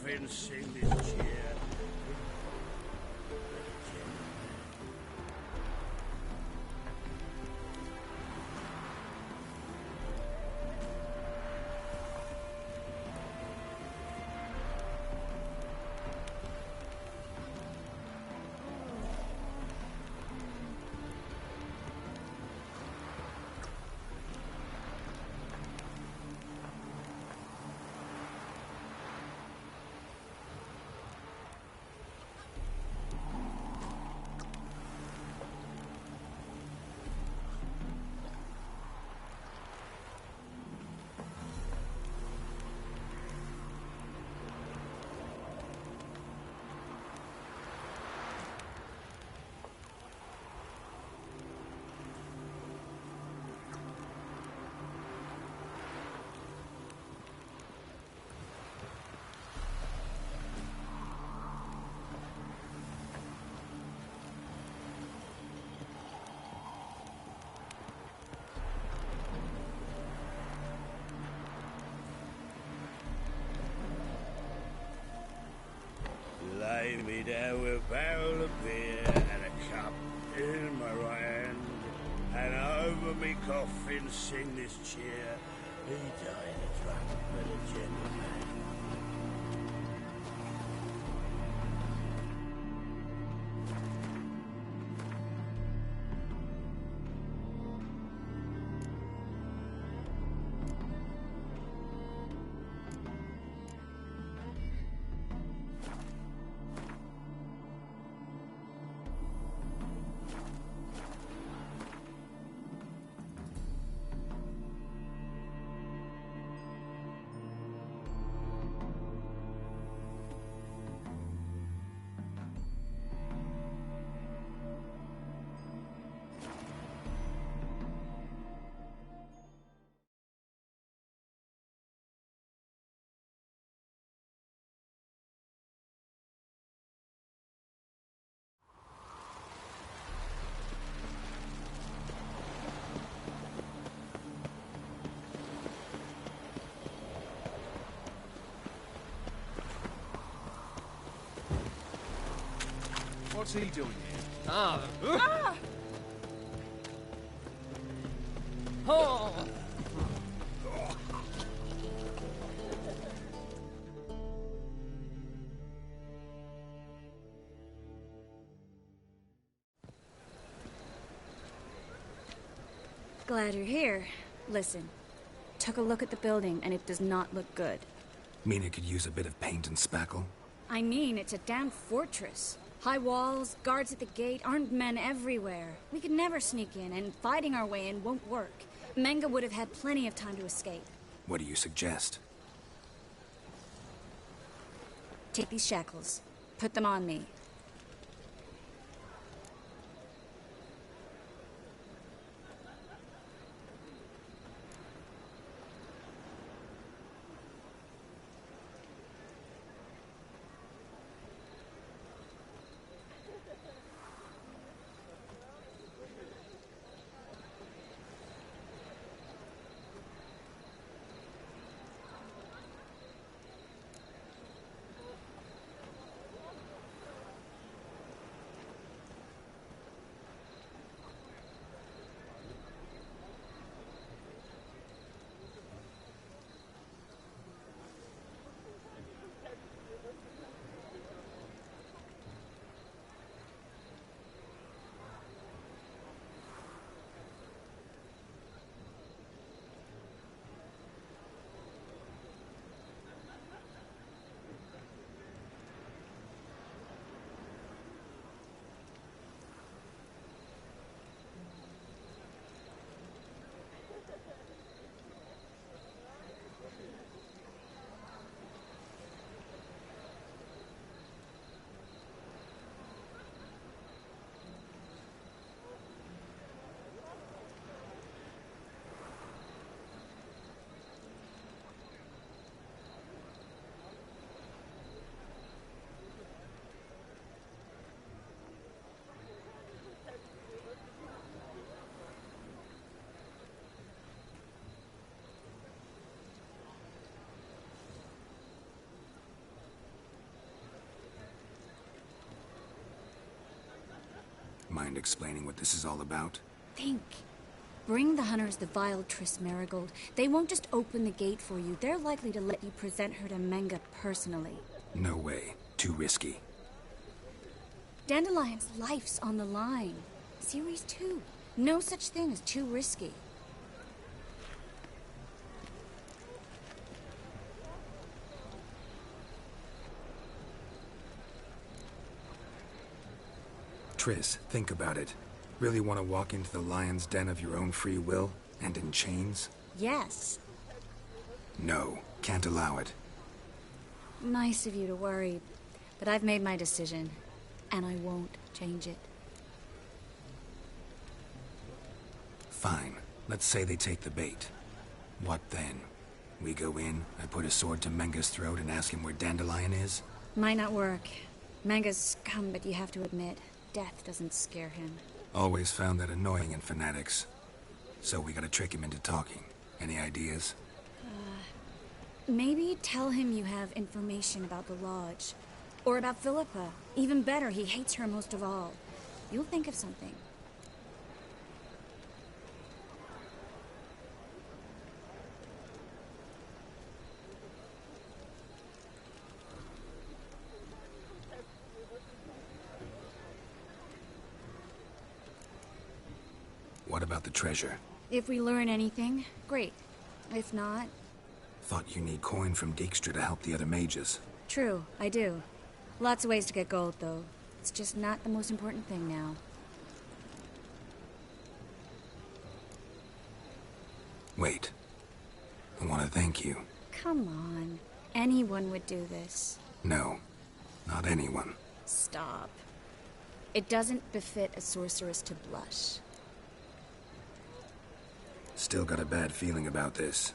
coffin, sing this cheer. Lay me down with a barrel of beer and a cup in my right hand, and over me coffin sing this cheer. He died a drunk but a gentleman. What's he doing here? Ah! Oh! Glad you're here. Listen, took a look at the building and it does not look good. Mean it could use a bit of paint and spackle? I mean, it's a damn fortress. High walls, guards at the gate, armed men everywhere. We could never sneak in, and fighting our way in won't work. Menga would have had plenty of time to escape. What do you suggest? Take these shackles. Put them on me. Mind explaining what this is all about? Think. Bring the hunters the vile Triss Marigold. They won't just open the gate for you. They're likely to let you present her to Menga personally. No way. Too risky. Dandelion's life's on the line. Series 2. No such thing as too risky. Triss, think about it. Really want to walk into the lion's den of your own free will, and in chains? Yes. No, can't allow it. Nice of you to worry, but I've made my decision, and I won't change it. Fine. Let's say they take the bait. What then? We go in, I put a sword to Menga's throat and ask him where Dandelion is? Might not work. Menga's scum, but you have to admit, death doesn't scare him. Always found that annoying in fanatics. So we gotta trick him into talking. Any ideas? Maybe tell him you have information about the Lodge. Or about Philippa. Even better, he hates her most of all. You'll think of something. What about the treasure? If we learn anything, great. If not... Thought you need coin from Dijkstra to help the other mages. True, I do. Lots of ways to get gold, though. It's just not the most important thing now. Wait. I want to thank you. Come on. Anyone would do this. No. Not anyone. Stop. It doesn't befit a sorceress to blush. Still got a bad feeling about this.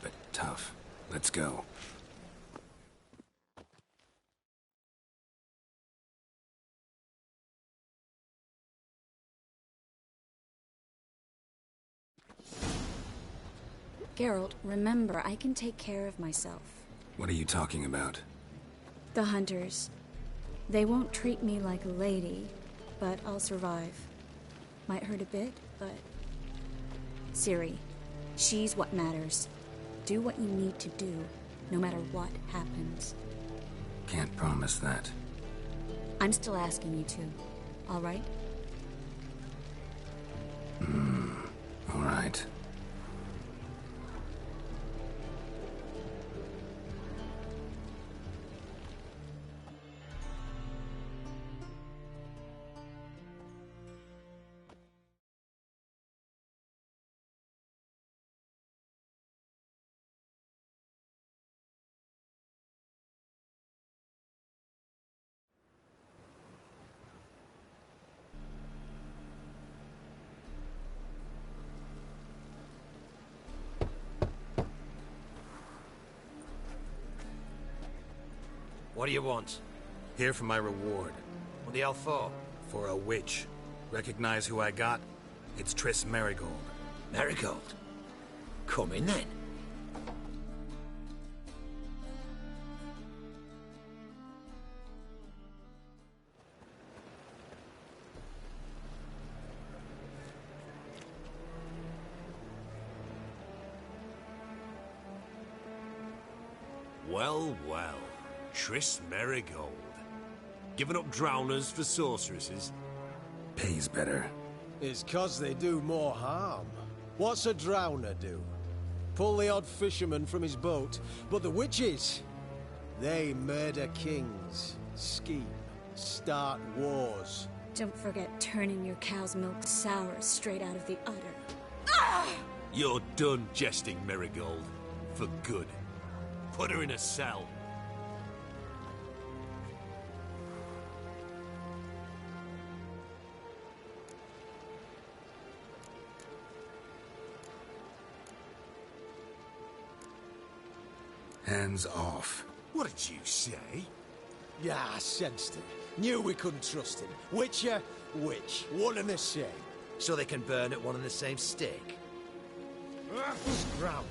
But tough. Let's go. Geralt, remember, I can take care of myself. What are you talking about? The hunters. They won't treat me like a lady, but I'll survive. Might hurt a bit, but... Ciri, she's what matters. Do what you need to do, no matter what happens. Can't promise that. I'm still asking you to, all right? All right. What do you want? Here for my reward. What the hell for? For a witch. Recognize who I got? It's Triss Marigold. Marigold? Come in then. Well, well. Triss Marigold. Giving up drowners for sorceresses? Pays better. It's 'cause they do more harm. What's a drowner do? Pull the odd fisherman from his boat, but the witches, they murder kings, scheme, start wars. Don't forget turning your cow's milk sour straight out of the udder. You're done jesting, Marigold. For good. Put her in a cell. Hands off. What did you say? Yeah, I sensed it. Knew we couldn't trust him. Witcher, witch, one and the same. So they can burn at one and the same stake? Ground.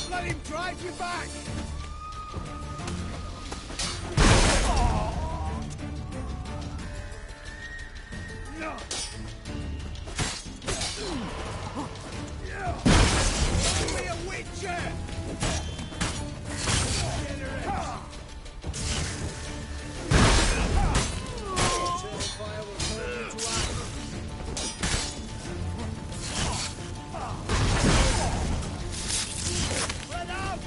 Let him drive you back! Be a witcher! Fire will turn you to ash. Spread out!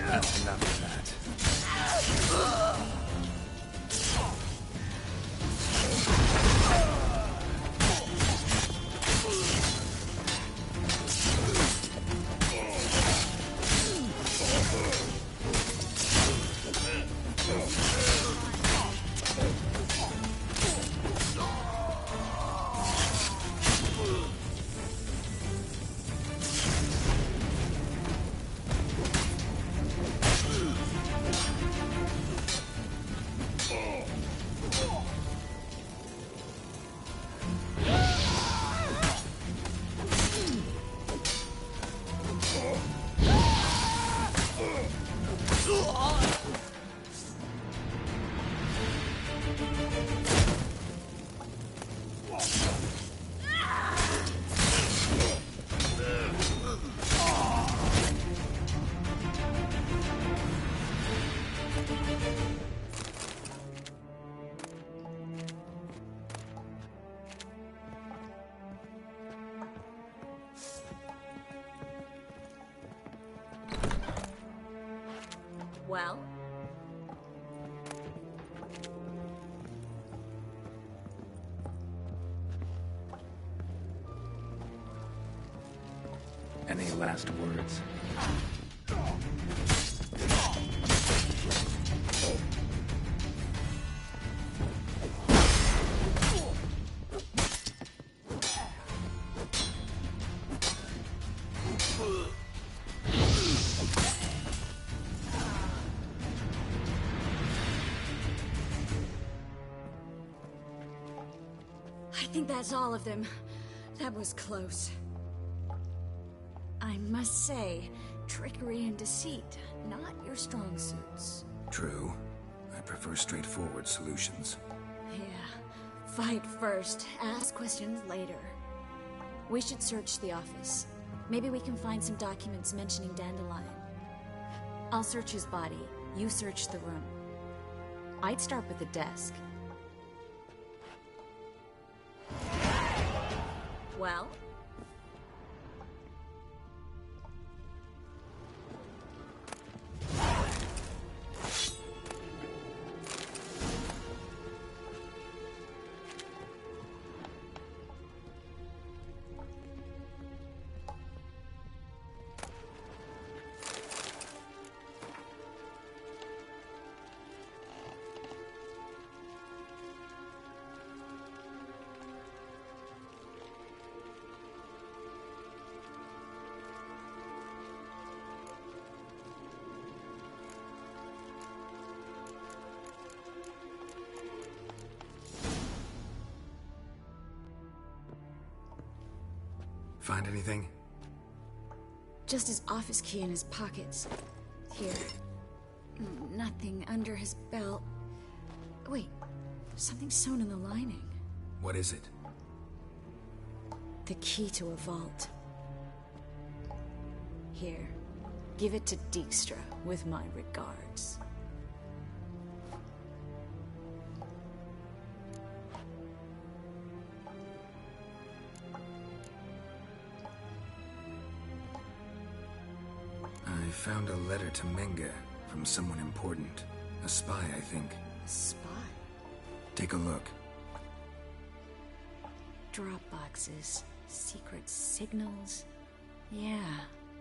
That's enough of that. Well? Any last words? I think that's all of them. That was close. I must say, trickery and deceit, not your strong suits. True. I prefer straightforward solutions. Yeah. Fight first, ask questions later. We should search the office. Maybe we can find some documents mentioning Dandelion. I'll search his body. You search the room. I'd start with the desk. Well? Find anything? Just his office key in his pockets. Here. Nothing under his belt. Wait, something sewn in the lining. What is it? The key to a vault. Here, give it to Dijkstra with my regards. I found a letter to Menge from someone important. A spy, I think. A spy? Take a look. Drop boxes, secret signals. Yeah,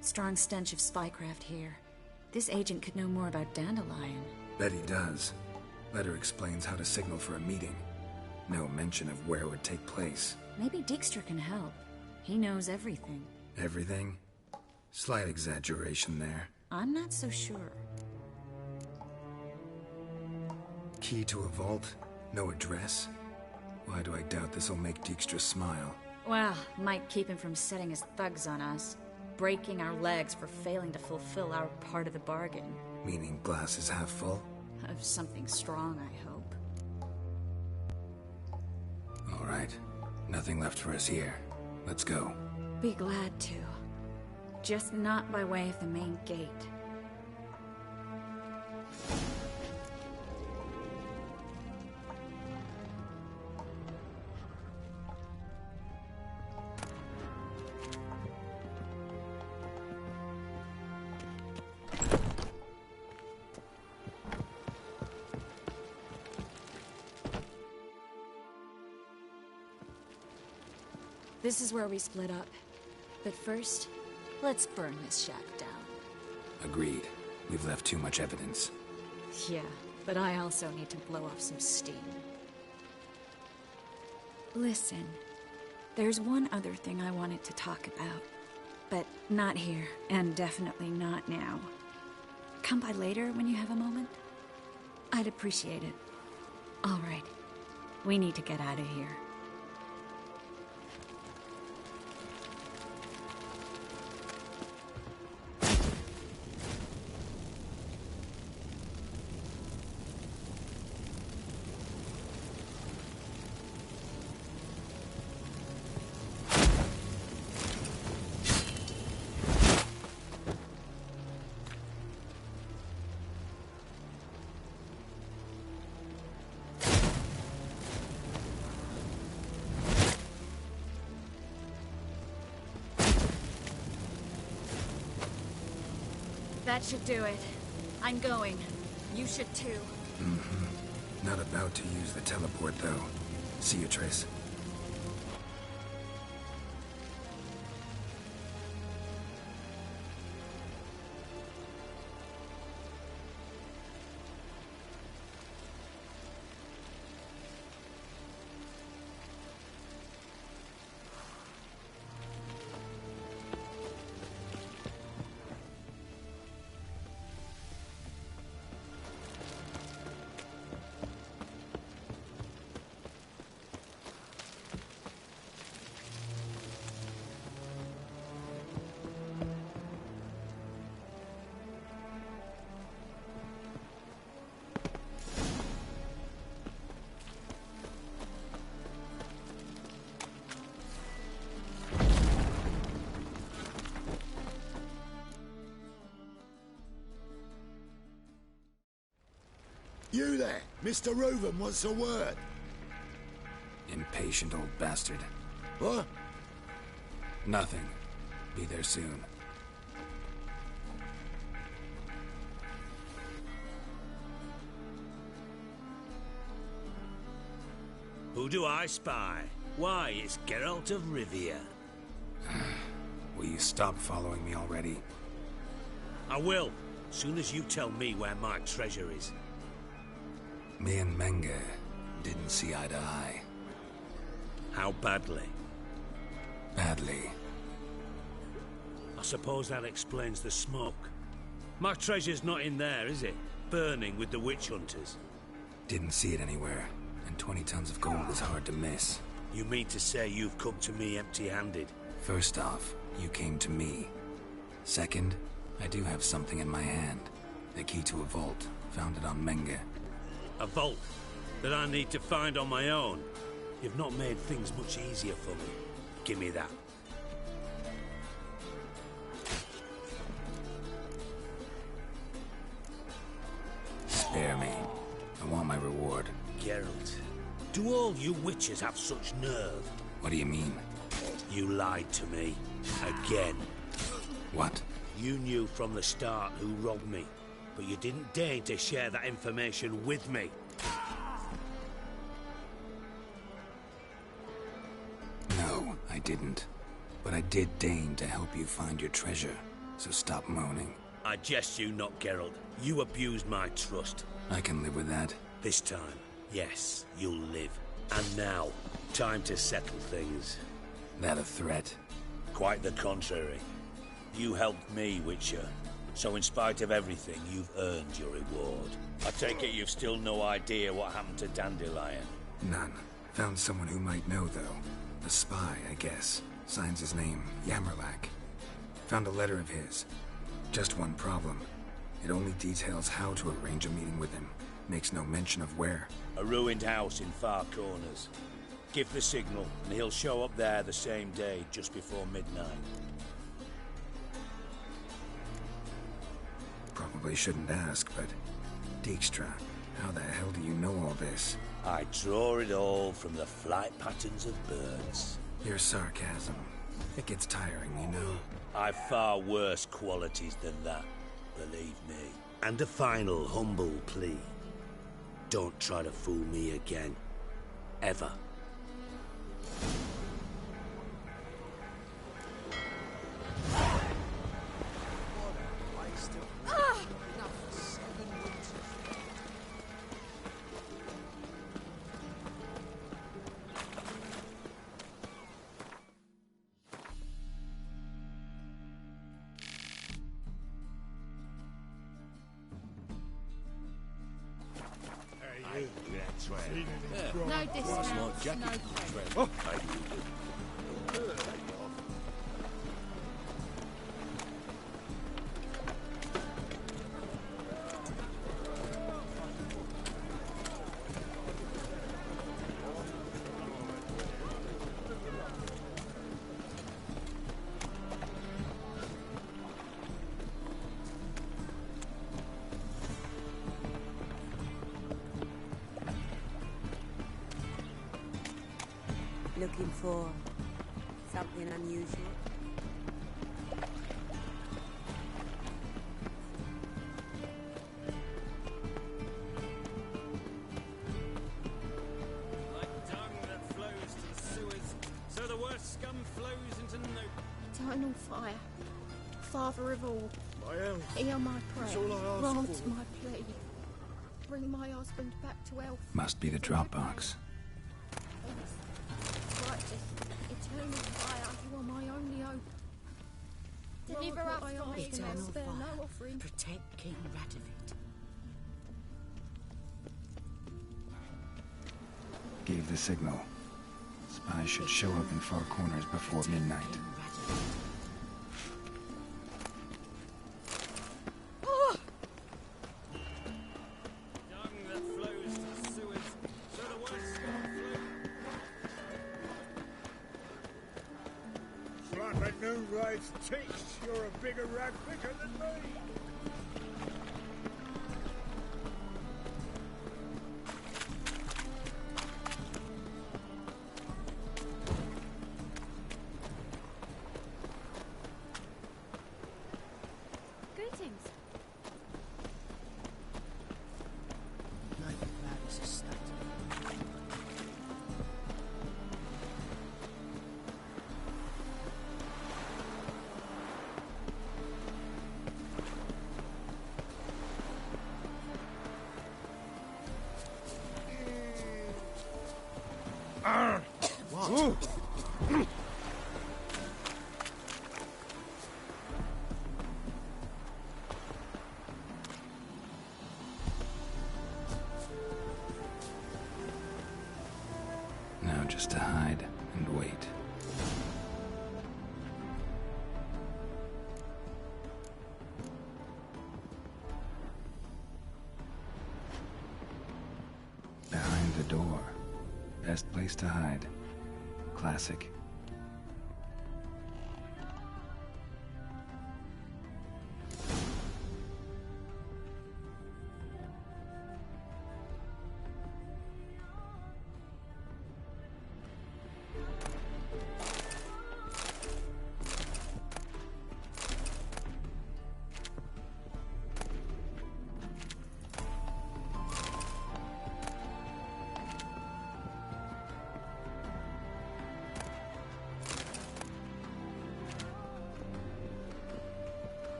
strong stench of spycraft here. This agent could know more about Dandelion. Bet he does. Letter explains how to signal for a meeting. No mention of where it would take place. Maybe Dijkstra can help. He knows everything. Everything? Slight exaggeration there. I'm not so sure. Key to a vault? No address? Why do I doubt this'll make Dijkstra smile? Well, might keep him from setting his thugs on us. Breaking our legs for failing to fulfill our part of the bargain. Meaning glass is half full? Of something strong, I hope. All right. Nothing left for us here. Let's go. Be glad to. Just not by way of the main gate. This is where we split up. But first, let's burn this shack down. Agreed. We've left too much evidence. Yeah, but I also need to blow off some steam. Listen, there's one other thing I wanted to talk about. But not here, and definitely not now. Come by later when you have a moment? I'd appreciate it. All right. We need to get out of here. That should do it. I'm going. You should too. Not about to use the teleport, though. See you, Trace. You there, Mr. Reuven wants a word. Impatient old bastard. What? Nothing. Be there soon. Who do I spy? Why, it's Geralt of Rivia. Will you stop following me already? I will, soon as you tell me where my treasure is. Me and Menge didn't see eye to eye. How badly? Badly. I suppose that explains the smoke. My treasure's not in there, is it? Burning with the witch hunters. Didn't see it anywhere, and 20 tons of gold is hard to miss. You mean to say you've come to me empty-handed? First off, you came to me. Second, I do have something in my hand. The key to a vault, found it on Menge. A vault that I need to find on my own. You've not made things much easier for me. Give me that. Spare me. I want my reward. Geralt, do all you witches have such nerve? What do you mean? You lied to me. Again. What? You knew from the start who robbed me, but you didn't deign to share that information with me. No, I didn't. But I did deign to help you find your treasure, so stop moaning. I jest you not, Geralt. You abused my trust. I can live with that. This time, yes, you'll live. And now, time to settle things. That a threat? Quite the contrary. You helped me, Witcher. So in spite of everything, you've earned your reward. I take it you've still no idea what happened to Dandelion. None. Found someone who might know, though. A spy, I guess. Signs his name, Yamerlak. Found a letter of his. Just one problem. It only details how to arrange a meeting with him. Makes no mention of where. A ruined house in Far Corners. Give the signal, and he'll show up there the same day, just before midnight. Probably shouldn't ask, but... Dijkstra, how the hell do you know all this? I draw it all from the flight patterns of birds. Your sarcasm. It gets tiring, you know. I've far worse qualities than that, believe me. And a final humble plea. Don't try to fool me again. Ever. No discount, no credit. Looking for something unusual? Like dung that flows to the sewers, so the worst scum flows into no... Eternal fire, Father of all, My elf. hear my prayer, It's all I ask grant for. my plea, bring my husband back to health. Must be the Dropbox. Righteous, eternal fire, you are my only hope. Deliver us from evil, Eternal spare fire. no offering. Protect King Radovid. Gave the signal. Spies should show up in Far Corners before midnight. King Radovid. Dung that flows to the sewers, so the worst scum flows... Slap at Noonride's teeth. You're a bigger rag picker than me. Greetings. Now just to hide and wait. Best place to hide. Classic.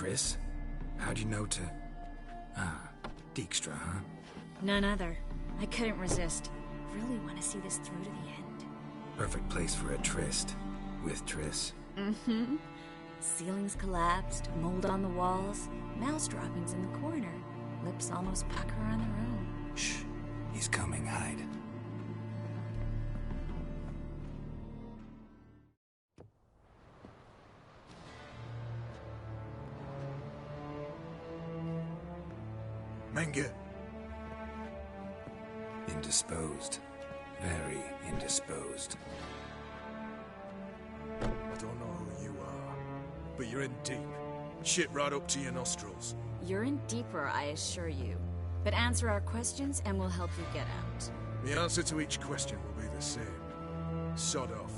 Triss? How'd you know to... Ah, Dijkstra, huh? None other. I couldn't resist. Really want to see this through to the end. Perfect place for a tryst. With Triss. Mm-hmm. Ceilings collapsed, mold on the walls, mouse droppings in the corner. Lips almost pucker on their own. Shh. He's coming, hide. Menge. Indisposed. Very indisposed. I don't know who you are, but you're in deep. Shit right up to your nostrils. You're in deeper, I assure you. But answer our questions and we'll help you get out. The answer to each question will be the same. Sod off.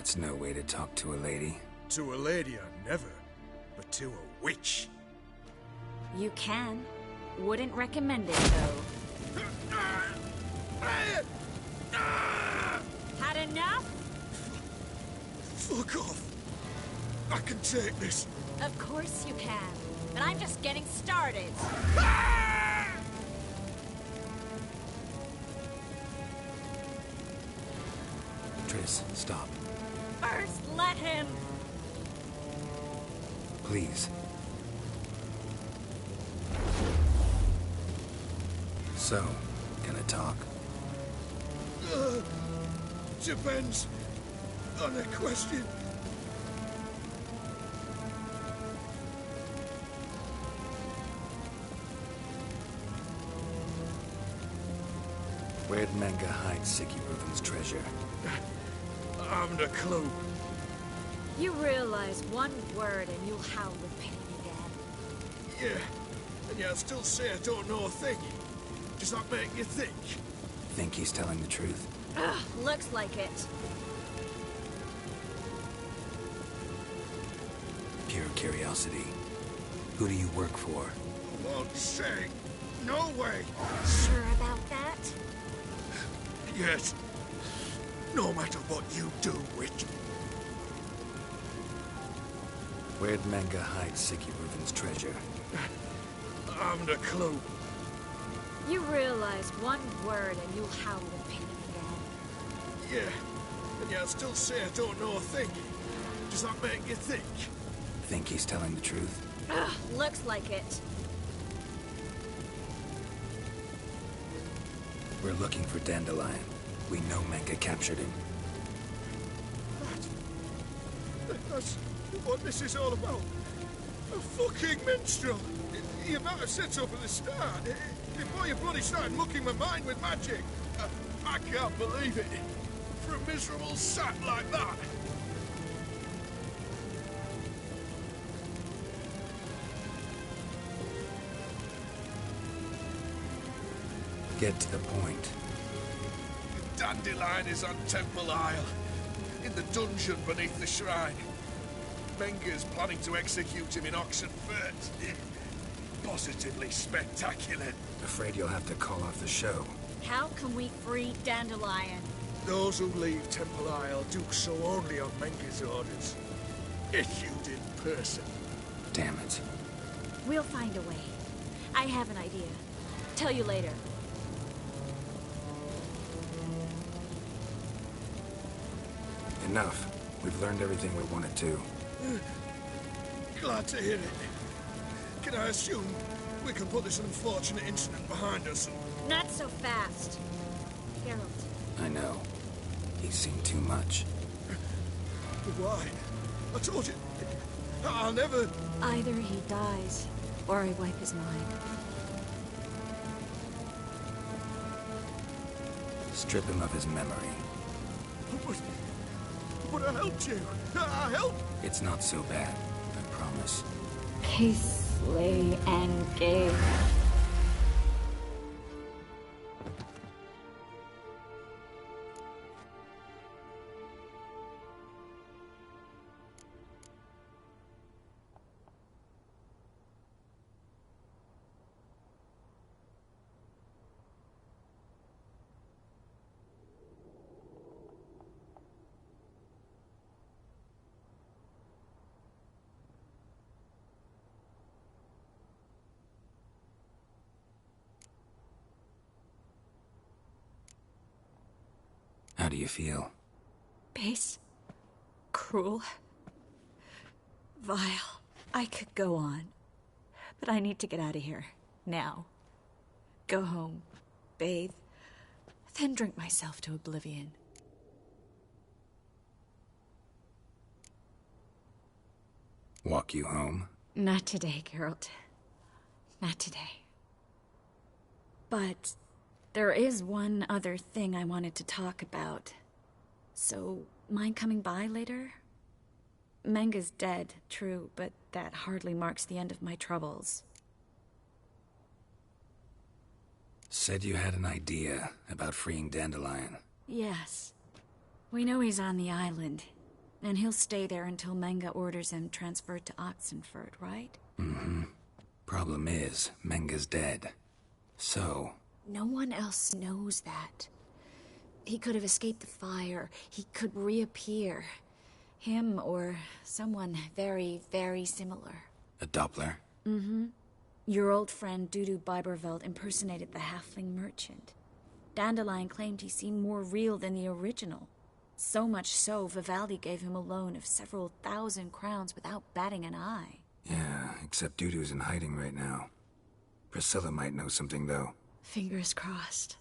That's no way to talk to a lady. To a lady, I never. But to a witch. You can. Wouldn't recommend it, though. Had enough? Fuck off. I can take this. Of course you can. But I'm just getting started. Triss, stop. First, let him. Please. So, gonna talk? Depends on the question. Where'd Menga hide Sekiro treasure? I haven't a clue. You realize one word and you'll howl with pain again. Yeah, and yet I still say I don't know a thing. Does that make you think? Think he's telling the truth? Ugh, looks like it. Pure curiosity. Who do you work for? I won't say. No way. Sure about that? Yes. No matter what you do, witch. Where'd Menga hide Sekiro's treasure? I haven't a clue. You realize one word and you'll howl with pain again. Yeah, and yet I still say I don't know a thing. Does that make you think? Think he's telling the truth? Ugh, looks like it. We're looking for Dandelion. We know Menga captured him. That's what this is all about. A fucking minstrel. You might have said so from the start. Before you bloody started mucking my mind with magic. I can't believe it. For a miserable sap like that. Get to the point. Dandelion is on Temple Isle, in the dungeon beneath the shrine. Menga's planning to execute him in Oxen First. Positively spectacular. Afraid you'll have to call off the show. How can we free Dandelion? Those who leave Temple Isle do so only on Menga's orders. Issued in person. Damn it. We'll find a way. I have an idea. Tell you later. Enough. We've learned everything we wanted to. Glad to hear it. Can I assume we can put this unfortunate incident behind us? Not so fast. Geralt. I know. He's seen too much. Why? I told you. I'll never... Either he dies, or I wipe his mind. Strip him of his memory. But I helped you. I helped. It's not so bad, I promise. Peacefully and gay. How do you feel? Base. Cruel. Vile. I could go on. But I need to get out of here. Now. Go home. Bathe. Then drink myself to oblivion. Walk you home? Not today, Geralt. Not today. But there is one other thing I wanted to talk about. So, mind coming by later? Menga's dead, true, but that hardly marks the end of my troubles. Said you had an idea about freeing Dandelion. Yes. We know he's on the island. And he'll stay there until Menga orders him transferred to Oxenford, right? Mm-hmm. Problem is, Menga's dead. So... No one else knows that. He could have escaped the fire. He could reappear. Him or someone very, very similar. A Doppler? Mm-hmm. Your old friend Dudu Biberveld impersonated the halfling merchant. Dandelion claimed he seemed more real than the original. So much so, Vivaldi gave him a loan of several thousand crowns without batting an eye. Yeah, except Dudu's in hiding right now. Priscilla might know something, though. Fingers crossed.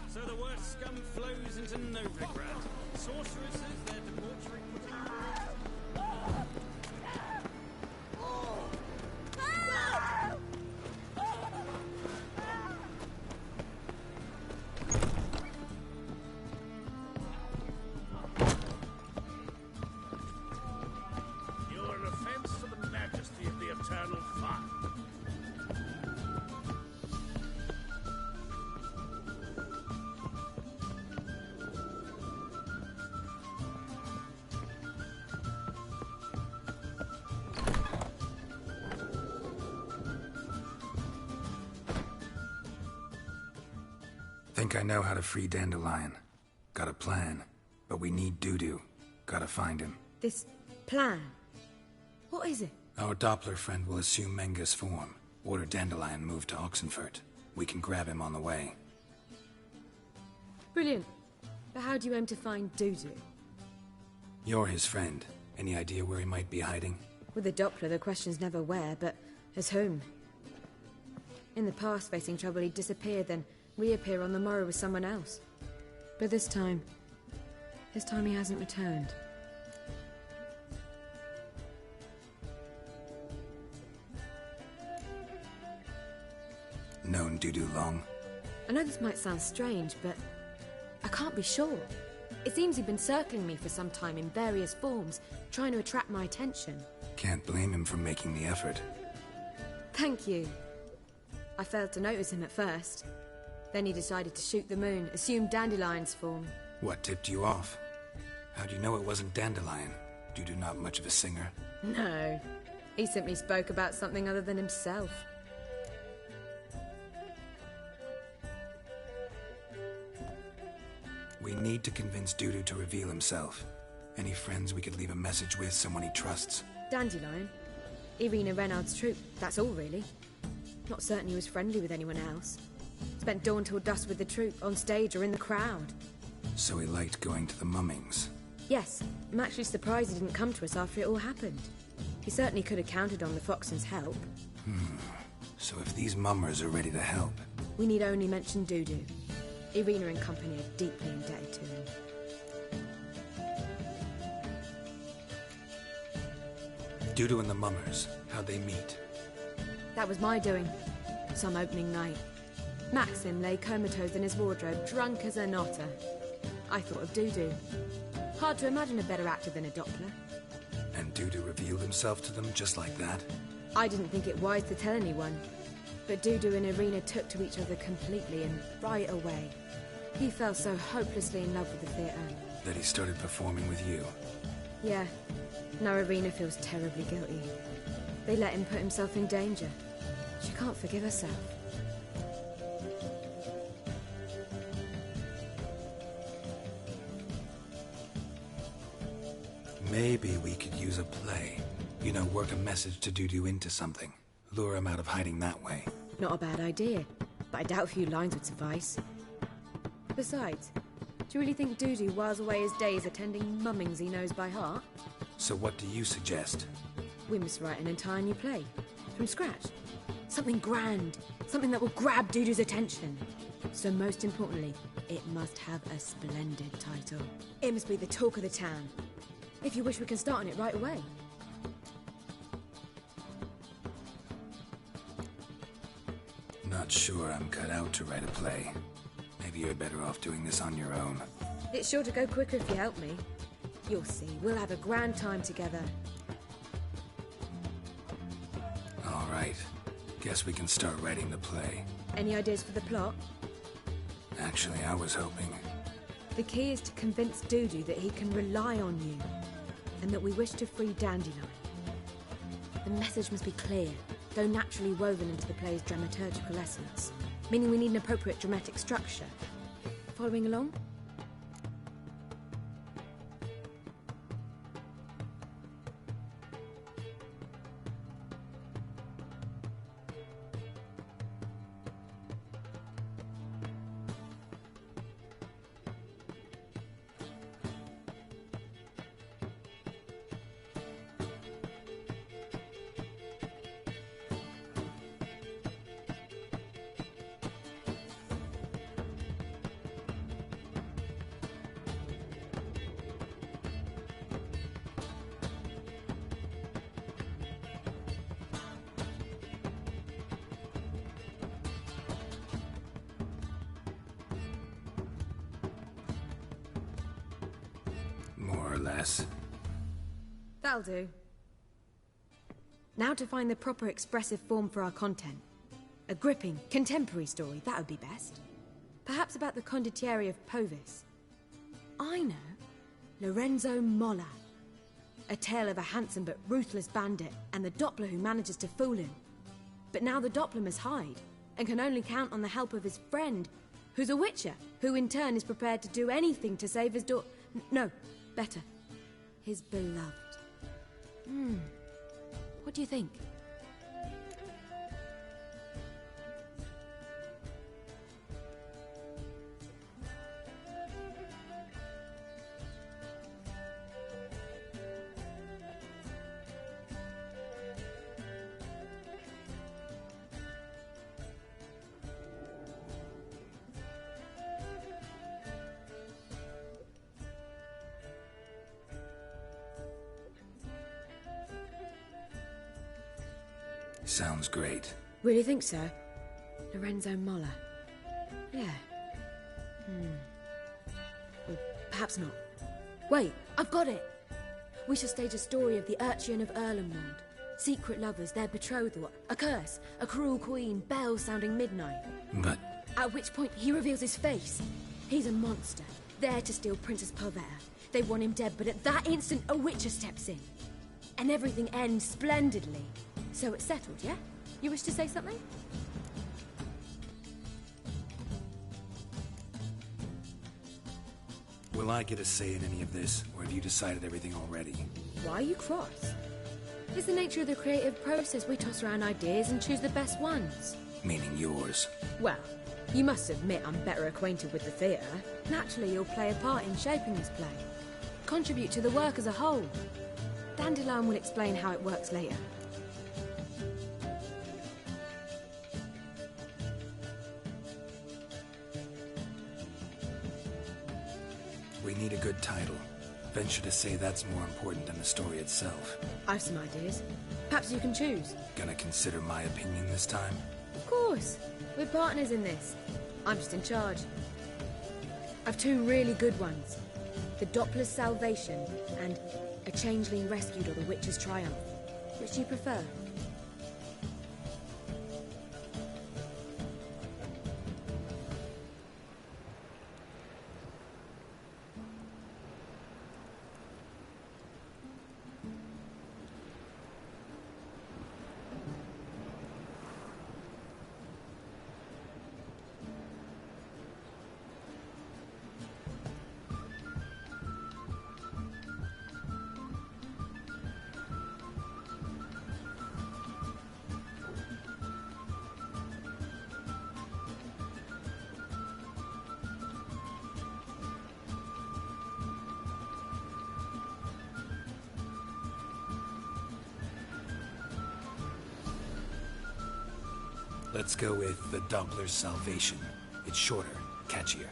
So the worst scum flows into Novigrad. Sorceresses, their debauchery putting... You're an offense to the majesty of the eternal fire. Think I know how to free Dandelion. Got a plan, but we need Dudu. Gotta find him. This plan? What is it? Our Doppler friend will assume Menga's form. Order Dandelion moved to Oxenford. We can grab him on the way. Brilliant. But how do you aim to find Dudu? You're his friend. Any idea where he might be hiding? With the Doppler, the question's never where, but as whom. In the past, facing trouble, he'd disappear, then reappear on the morrow with someone else. But this time he hasn't returned. Known Dudu long? I know this might sound strange, but I can't be sure. It seems he'd been circling me for some time in various forms, trying to attract my attention. Can't blame him for making the effort. Thank you. I failed to notice him at first. Then he decided to shoot the moon, assume Dandelion's form. What tipped you off? How'd you know it wasn't Dandelion? Dudu not much of a singer? No. He simply spoke about something other than himself. We need to convince Dudu to reveal himself. Any friends we could leave a message with, someone he trusts? Dandelion? Irina Renard's troupe, that's all really. Not certain he was friendly with anyone else. Spent dawn till dusk with the troupe, on stage or in the crowd. So he liked going to the mummings? Yes, I'm actually surprised he didn't come to us after it all happened. He certainly could have counted on the Foxen's help. So if these mummers are ready to help... We need only mention Dudu. Irina and company are deeply indebted to him. Dudu and the mummers, how'd they meet? That was my doing. Some opening night. Maxim lay comatose in his wardrobe, drunk as an otter. I thought of Dudu. Hard to imagine a better actor than a Doppler. And Dudu revealed himself to them just like that? I didn't think it wise to tell anyone. But Dudu and Irina took to each other completely, and right away. He fell so hopelessly in love with the theatre. That he started performing with you? Yeah. Now Irina feels terribly guilty. They let him put himself in danger. She can't forgive herself. Maybe we could use a play. You know, work a message to Dudu into something. Lure him out of hiding that way. Not a bad idea, but I doubt a few lines would suffice. Besides, do you really think Dudu whiles away his days attending mummings he knows by heart? So what do you suggest? We must write an entire new play. From scratch. Something grand. Something that will grab Dudu's attention. So most importantly, it must have a splendid title. It must be the talk of the town. If you wish, we can start on it right away. Not sure I'm cut out to write a play. Maybe you're better off doing this on your own. It's sure to go quicker if you help me. You'll see, we'll have a grand time together. All right. Guess we can start writing the play. Any ideas for the plot? Actually, I was hoping... The key is to convince Dudu that he can rely on you, and that we wish to free Dandelion. The message must be clear, though naturally woven into the play's dramaturgical essence, meaning we need an appropriate dramatic structure. Following along? More or less. That'll do. Now to find the proper expressive form for our content. A gripping, contemporary story, that would be best. Perhaps about the condottieri of Povis. I know. Lorenzo Molla. A tale of a handsome but ruthless bandit and the Doppler who manages to fool him. But now the Doppler must hide and can only count on the help of his friend, who's a witcher, who in turn is prepared to do anything to save his no, better. His beloved. What do you think? Sounds great. Really think so? Lorenzo Molla. Yeah. Or perhaps not. Wait, I've got it! We shall stage a story of the Urchin of Erlenwald. Secret lovers, their betrothal, a curse, a cruel queen, bells sounding midnight. But... At which point he reveals his face. He's a monster, there to steal Princess Pavetta. They want him dead, but at that instant a witcher steps in. And everything ends splendidly. So it's settled, yeah? You wish to say something? Will I get a say in any of this, or have you decided everything already? Why are you cross? It's the nature of the creative process. We toss around ideas and choose the best ones. Meaning yours. Well, you must admit I'm better acquainted with the theatre. Naturally, you'll play a part in shaping this play. Contribute to the work as a whole. Dandelion will explain how it works later. We need a good title. Venture to say that's more important than the story itself. I've some ideas. Perhaps you can choose. Gonna consider my opinion this time? Of course. We're partners in this. I'm just in charge. I've two really good ones. The Doppler's Salvation and A Changeling Rescued or the Witch's Triumph. Which do you prefer? Let's go with the Doppler's Salvation. It's shorter, catchier.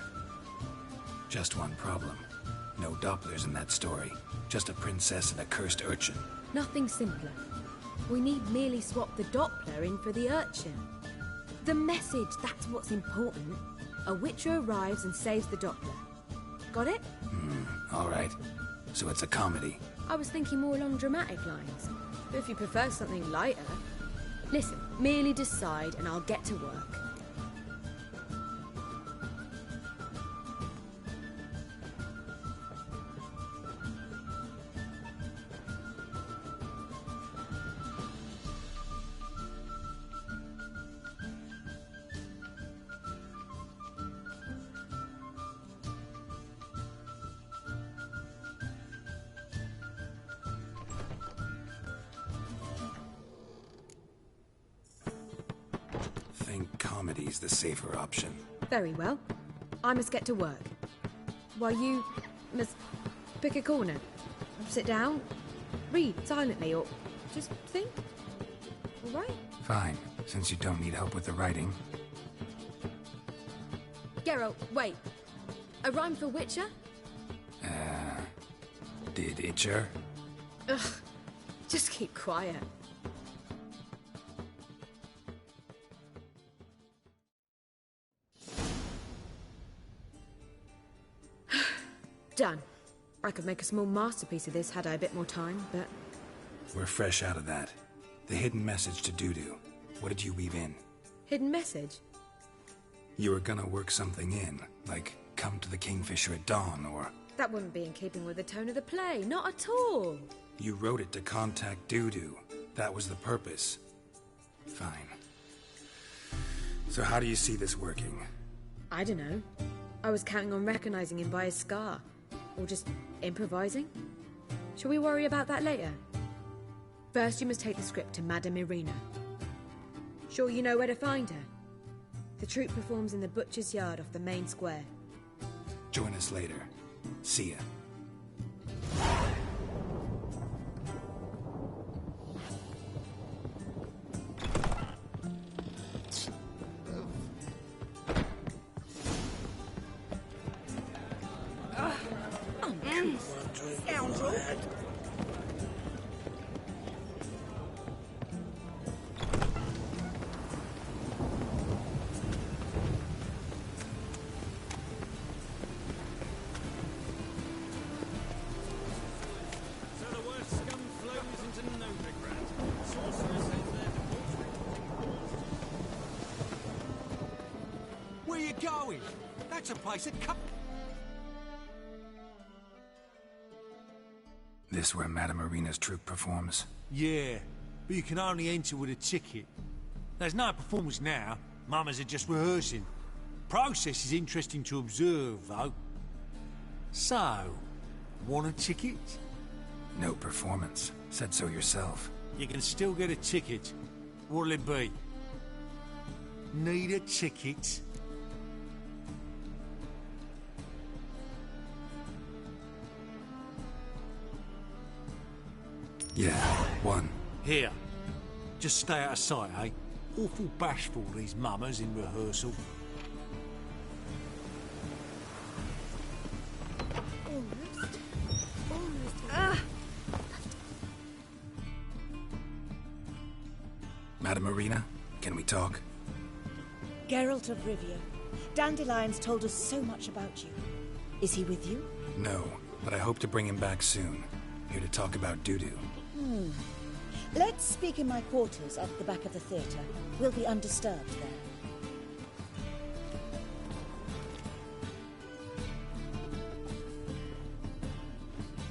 Just one problem. No Dopplers in that story. Just a princess and a cursed urchin. Nothing simpler. We need merely swap the Doppler in for the urchin. The message, that's what's important. A witcher arrives and saves the Doppler. Got it? All right. So it's a comedy. I was thinking more along dramatic lines. But if you prefer something lighter... Listen, merely decide and I'll get to work. Comedy's the safer option. Very well. I must get to work. While you must pick a corner. Sit down, read silently, or just think. All right? Fine, since you don't need help with the writing. Geralt, wait. A rhyme for Witcher? Did Itcher? Ugh. Just keep quiet. Done. I could make a small masterpiece of this had I a bit more time, but... We're fresh out of that. The hidden message to Dudu. What did you weave in? Hidden message? You were gonna work something in, like come to the Kingfisher at dawn, or... That wouldn't be in keeping with the tone of the play, not at all. You wrote it to contact Dudu. That was the purpose. Fine. So how do you see this working? I don't know. I was counting on recognizing him by his scar. Or just improvising? Shall we worry about that later? First, you must take the script to Madame Irina. Sure you know where to find her? The troupe performs in the butcher's yard off the main square. Join us later. See ya. Scoundrel. So the worst scum flows into Novigrad. Sorceress is there to Where you going? That's a place that This where Madame Irina's troupe performs? Yeah, but you can only enter with a ticket. There's no performance now. Mamas are just rehearsing. Process is interesting to observe, though. So, want a ticket? No performance. Said so yourself. You can still get a ticket. What'll it be? Need a ticket? Yeah, one. Here. Just stay out of sight, eh? Awful bashful, these mamas in rehearsal. Almost. Madame Irina, can we talk? Geralt of Rivia. Dandelion's told us so much about you. Is he with you? No, but I hope to bring him back soon. Here to talk about doo-doo. Let's speak in my quarters at the back of the theatre. We'll be undisturbed there.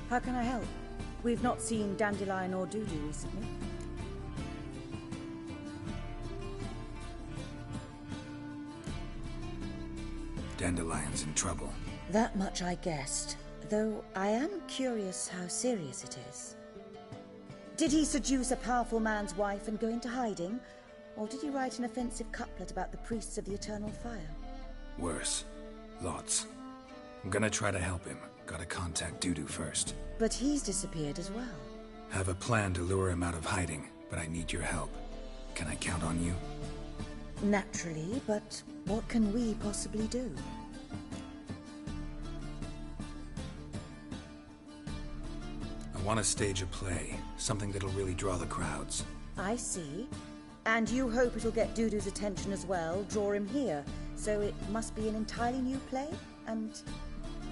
How can I help? We've not seen Dandelion or Doo-doo recently. Dandelion's in trouble. That much I guessed, though I am curious how serious it is. Did he seduce a powerful man's wife and go into hiding? Or did he write an offensive couplet about the priests of the eternal fire? Worse. Lots. I'm gonna try to help him. Gotta contact Doo-doo first. But he's disappeared as well. Have a plan to lure him out of hiding, but I need your help. Can I count on you? Naturally, but what can we possibly do? I want to stage a play, something that'll really draw the crowds. I see. And you hope it'll get Doo-doo's attention as well, draw him here. So it must be an entirely new play? And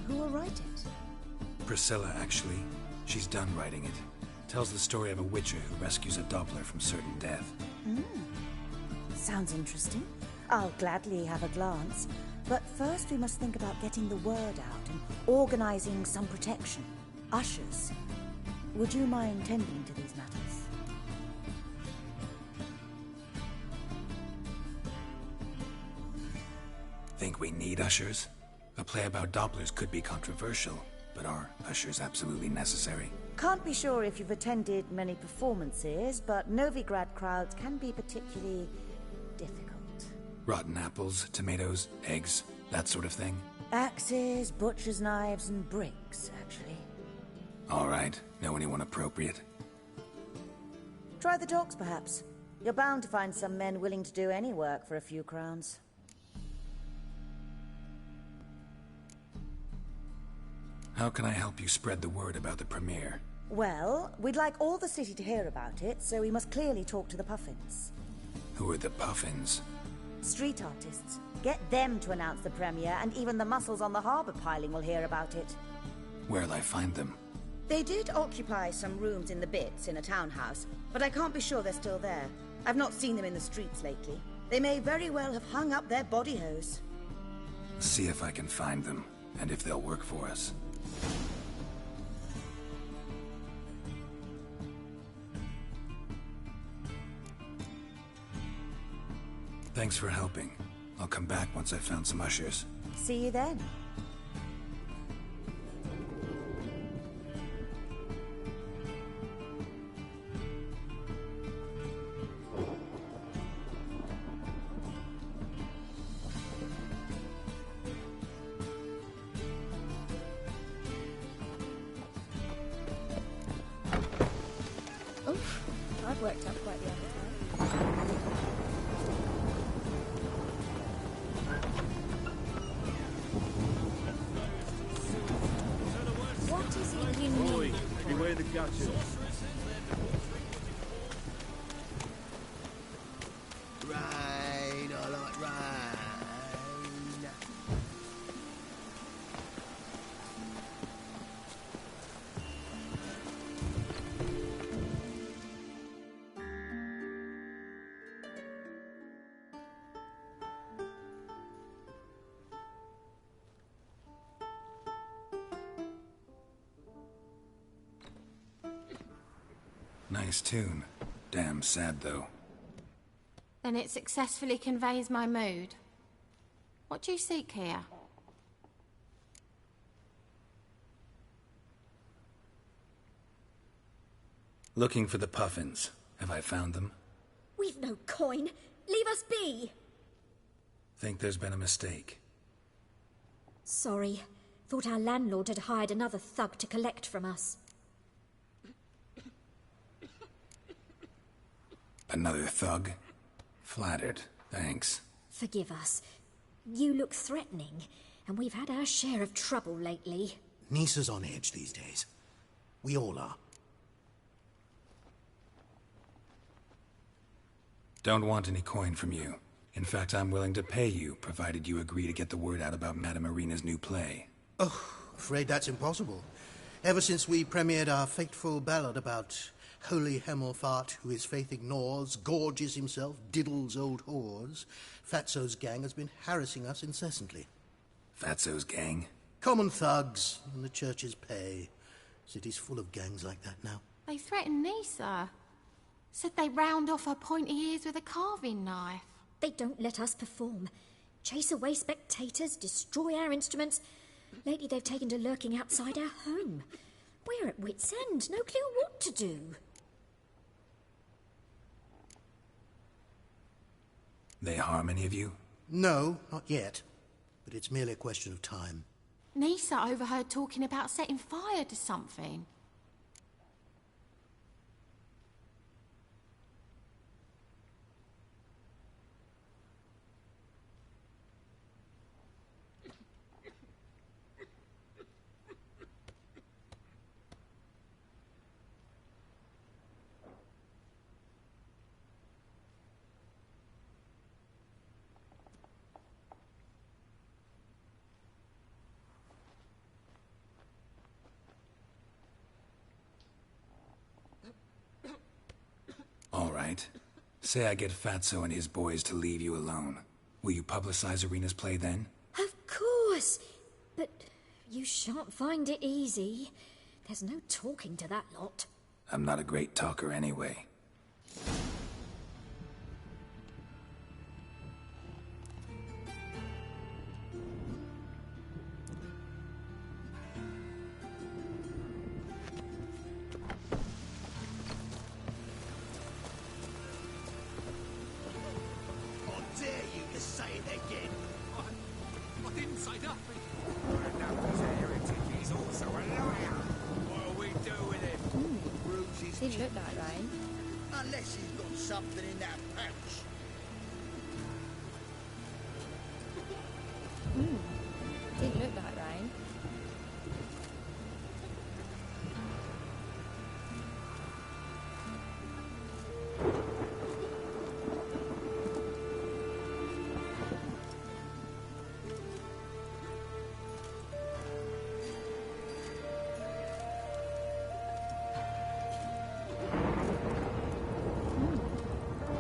who will write it? Priscilla, actually. She's done writing it. Tells the story of a witcher who rescues a Doppler from certain death. Sounds interesting. I'll gladly have a glance. But first we must think about getting the word out and organizing some protection. Ushers. Would you mind tending to these matters? Think we need ushers? A play about Dopplers could be controversial, but are ushers absolutely necessary? Can't be sure if you've attended many performances, but Novigrad crowds can be particularly difficult. Rotten apples, tomatoes, eggs, that sort of thing? Axes, butcher's knives, and bricks, actually. All right. Know anyone appropriate? Try the docks, perhaps. You're bound to find some men willing to do any work for a few crowns. How can I help you spread the word about the premiere? Well, we'd like all the city to hear about it, so we must clearly talk to the Puffins. Who are the Puffins? Street artists. Get them to announce the premiere, and even the muscles on the harbour piling will hear about it. Where'll I find them? They did occupy some rooms in the Bits in a townhouse, but I can't be sure they're still there. I've not seen them in the streets lately. They may very well have hung up their body hose. See if I can find them, and if they'll work for us. Thanks for helping. I'll come back once I've found some ushers. See you then. I've worked up quite the appetite. What is it you need? Beware the gotcha. Rain, I like rain. Nice tune. Damn sad, though. Then it successfully conveys my mood. What do you seek here? Looking for the Puffins. Have I found them? We've no coin. Leave us be. Think there's been a mistake. Sorry. Thought our landlord had hired another thug to collect from us. Another thug? Flattered. Thanks. Forgive us. You look threatening, and we've had our share of trouble lately. Nisa's on edge these days. We all are. Don't want any coin from you. In fact, I'm willing to pay you, provided you agree to get the word out about Madame Irina's new play. Oh, afraid that's impossible. Ever since we premiered our fateful ballad about Holy Hemelfart, who his faith ignores, gorges himself, diddles old whores, Fatso's gang has been harassing us incessantly. Fatso's gang? Common thugs in the church's pay. City's full of gangs like that now. They threatened Nisa. Said they round off her pointy ears with a carving knife. They don't let us perform. Chase away spectators, destroy our instruments. Lately they've taken to lurking outside our home. We're at wit's end, no clue what to do. They harm any of you? No, not yet. But it's merely a question of time. Nisa overheard talking about setting fire to something. All right. Say I get Fatso and his boys to leave you alone. Will you publicize Irina's play then? Of course. But you shan't find it easy. There's no talking to that lot. I'm not a great talker anyway. Didn't look that way. Unless he's got something in that pouch. Didn't look that way.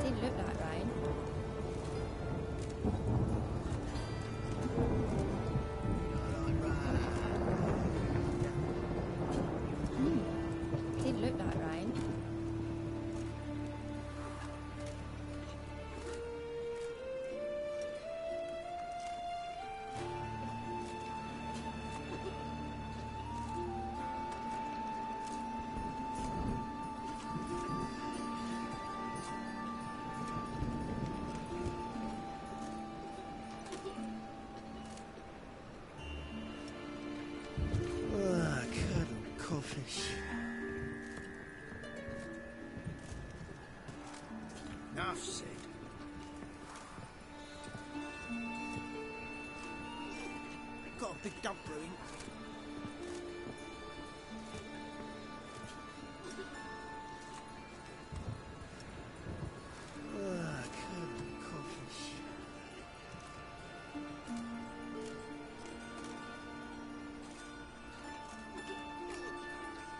Didn't look that way. Didn't look that way. Ah, cuddle codfish. Enough said. Got a big dump brewing. Ah, cuddle codfish.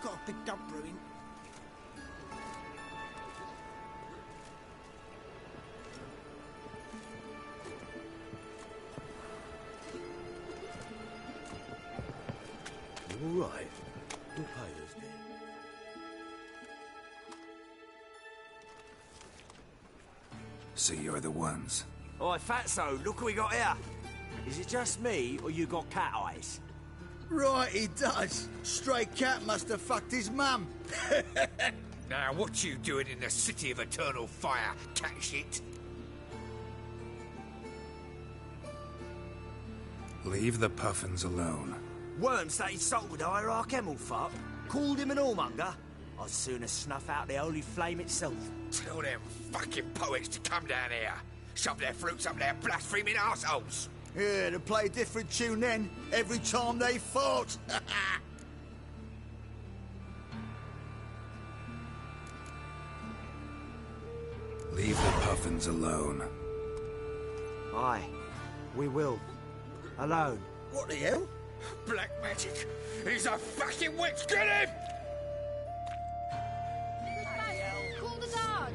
Got a big dump brewing. All right. We'll pay this then. So you're the ones. Oi, Fatso, look what we got here. Is it just me, or you got cat eyes? Right, he does. Stray cat must have fucked his mum. Now, what you doing in the city of eternal fire, cat shit? Leave the puffins alone. Worms that insulted Hierarch Hemelfart, called him an whoremonger. I'd sooner snuff out the holy flame itself. Tell them fucking poets to come down here. Shove their fruits up their blaspheming arseholes. Yeah, to play a different tune then, every time they fought. Leave the puffins alone. Aye, we will. Alone. What the hell? Black magic! He's a fucking witch! Get him! Call the guards!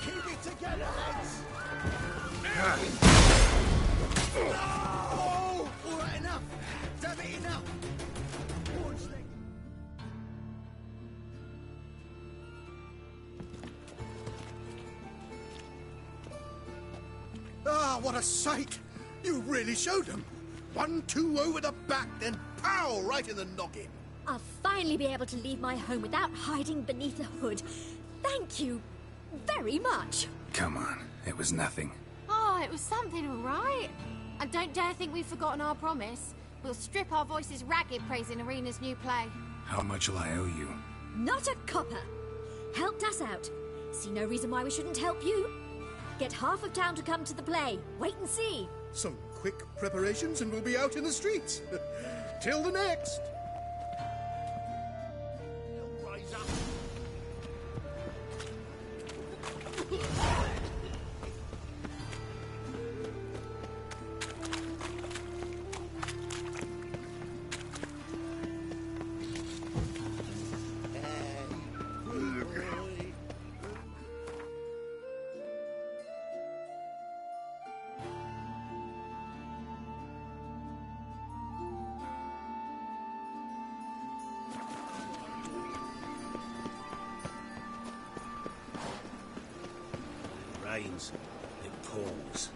Keep it together, lads! Oh! Alright, enough! Damn it, enough! Ah, what a sight! You really showed them. 1-2 over the back, then pow! Right in the noggin. I'll finally be able to leave my home without hiding beneath a hood. Thank you very much. Come on, it was nothing. Oh, it was something, all right. And don't dare think we've forgotten our promise. We'll strip our voices ragged praising Arena's new play. How much will I owe you? Not a copper. Helped us out. See no reason why we shouldn't help you. Get half of town to come to the play. Wait and see. Some quick preparations and we'll be out in the streets. Till the next. Rains, it pours.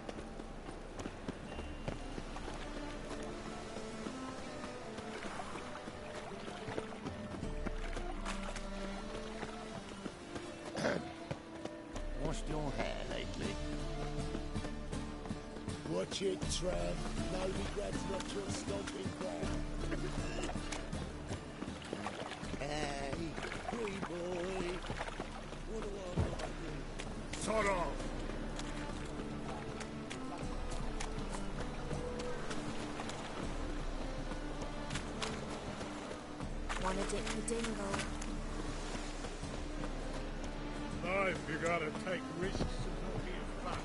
Washed your hair lately? Watch it, Tram. No regrets left your stomping ground. Hey, free boy. What do I want to do? Sort of. Wanna dip the dingle? Life, you gotta take risks and not be a fuck.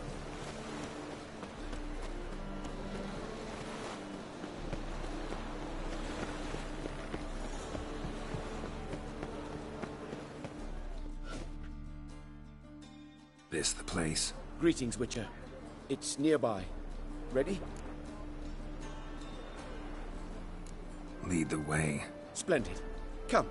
This the place? Greetings, Witcher. It's nearby. Ready? Lead the way. Splendid. Come.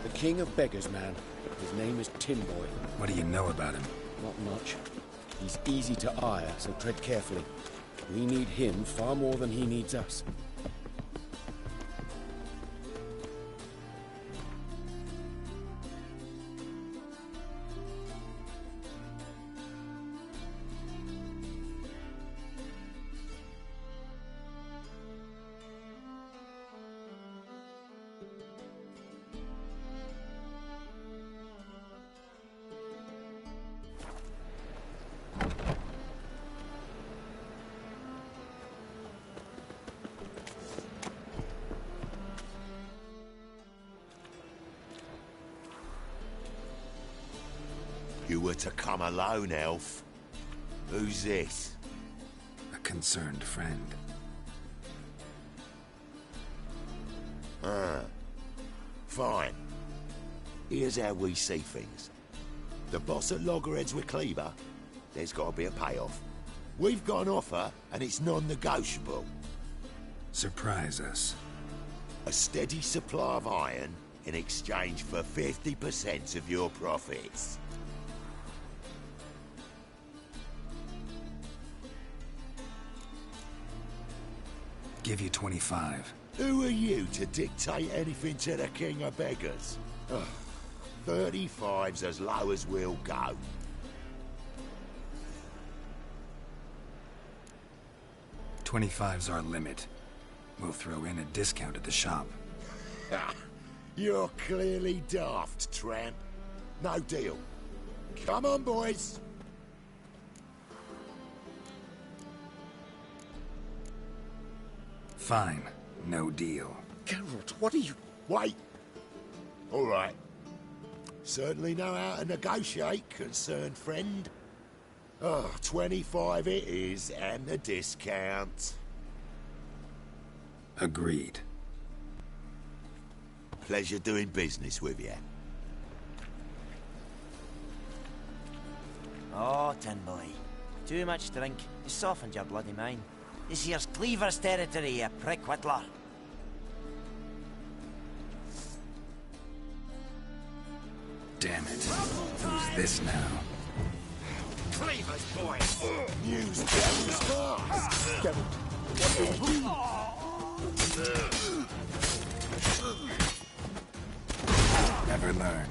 The King of Beggars, man. His name is Tin Boy. What do you know about him? Not much. He's easy to ire, so tread carefully. We need him far more than he needs us. You were to come alone, elf. Who's this? A concerned friend. Ah. Fine. Here's how we see things. The boss at Loggerheads with Cleaver, there's got to be a payoff. We've got an offer, and it's non-negotiable. Surprise us. A steady supply of iron in exchange for 50% of your profits. Give you 25. Who are you to dictate anything to the King of Beggars? Ugh. 35's as low as we'll go. 25's our limit. We'll throw in a discount at the shop. Ha! You're clearly daft, tramp. No deal. Come on, boys. Fine. No deal. Geralt, what are you... Wait. All right. Certainly know how to negotiate, concerned friend. Oh, 25 it is, and the discount. Agreed. Pleasure doing business with you. Oh, Tin Boy. Too much drink. You softened your bloody mind. This here's Cleaver's territory, you prick whittler. Damn it. Who's this now? Cleaver's boys! News travels fast! Geralt, what do we do? Never learn.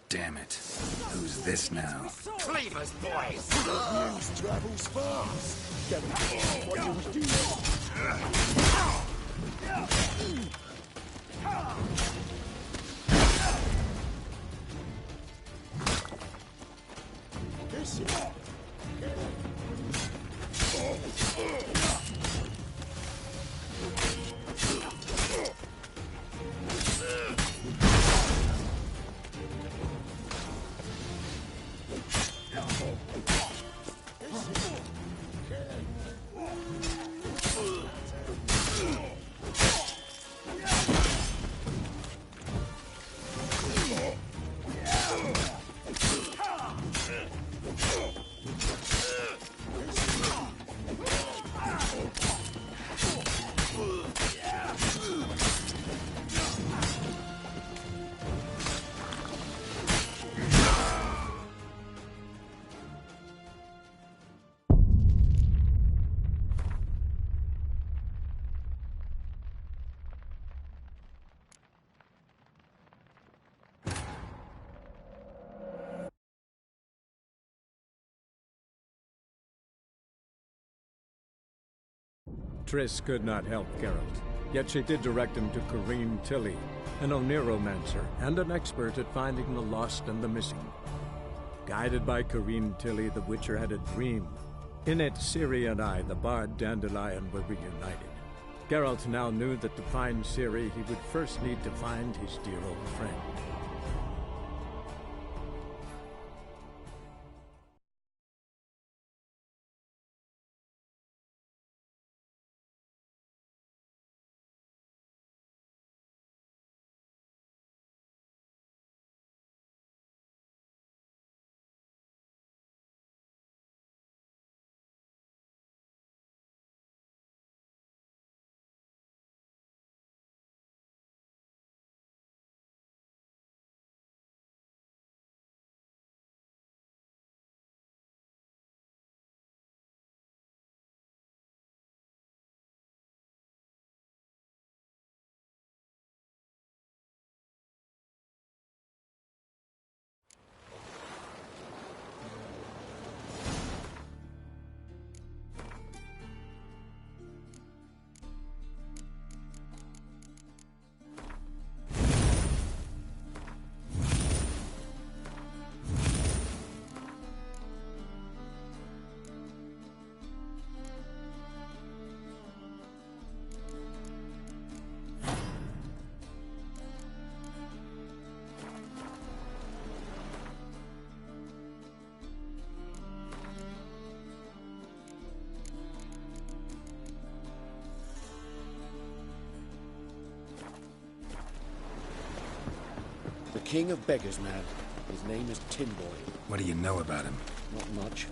Damn it. Who's this now? Cleaver's boys! News travels fast! Geralt, what do we do? This is... Triss could not help Geralt. Yet she did direct him to Corrine Tilly, an oneromancer and an expert at finding the lost and the missing. Guided by Corrine Tilly, the Witcher had a dream. In it, Ciri and I, the bard Dandelion, were reunited. Geralt now knew that to find Ciri, he would first need to find his dear old friend. The king of beggars, man. His name is Tinboy. What do you know about him? Not much.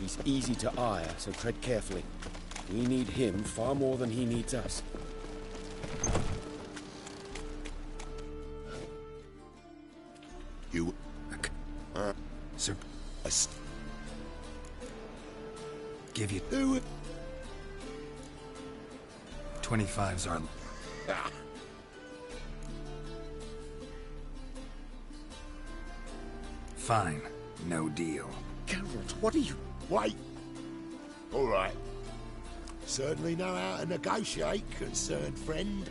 He's easy to ire, so tread carefully. We need him far more than he needs us. You... Sir... Give you... Who... 25's are... Fine. No deal. Geralt, what are you... Wait. All right. Certainly know how to negotiate, concerned friend.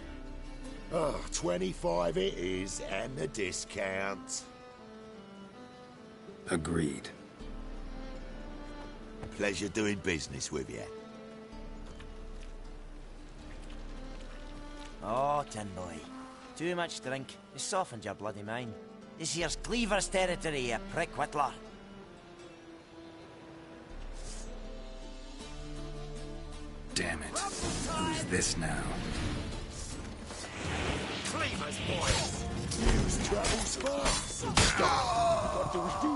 Oh, 25 it is, and the discount. Agreed. Pleasure doing business with you. Oh, tin boy. Too much drink. It softened your bloody mind. This here's Cleaver's territory, you prick whittler. Damn it. Who's this now? Cleaver's boys! News travels fast! What do we do?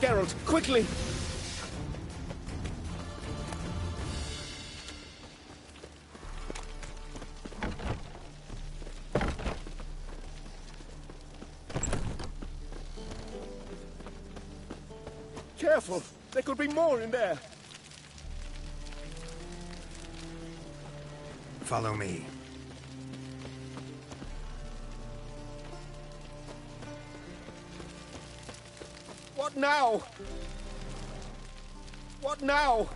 Geralt, quickly! Careful! There could be more in there! Follow me. What now? What now?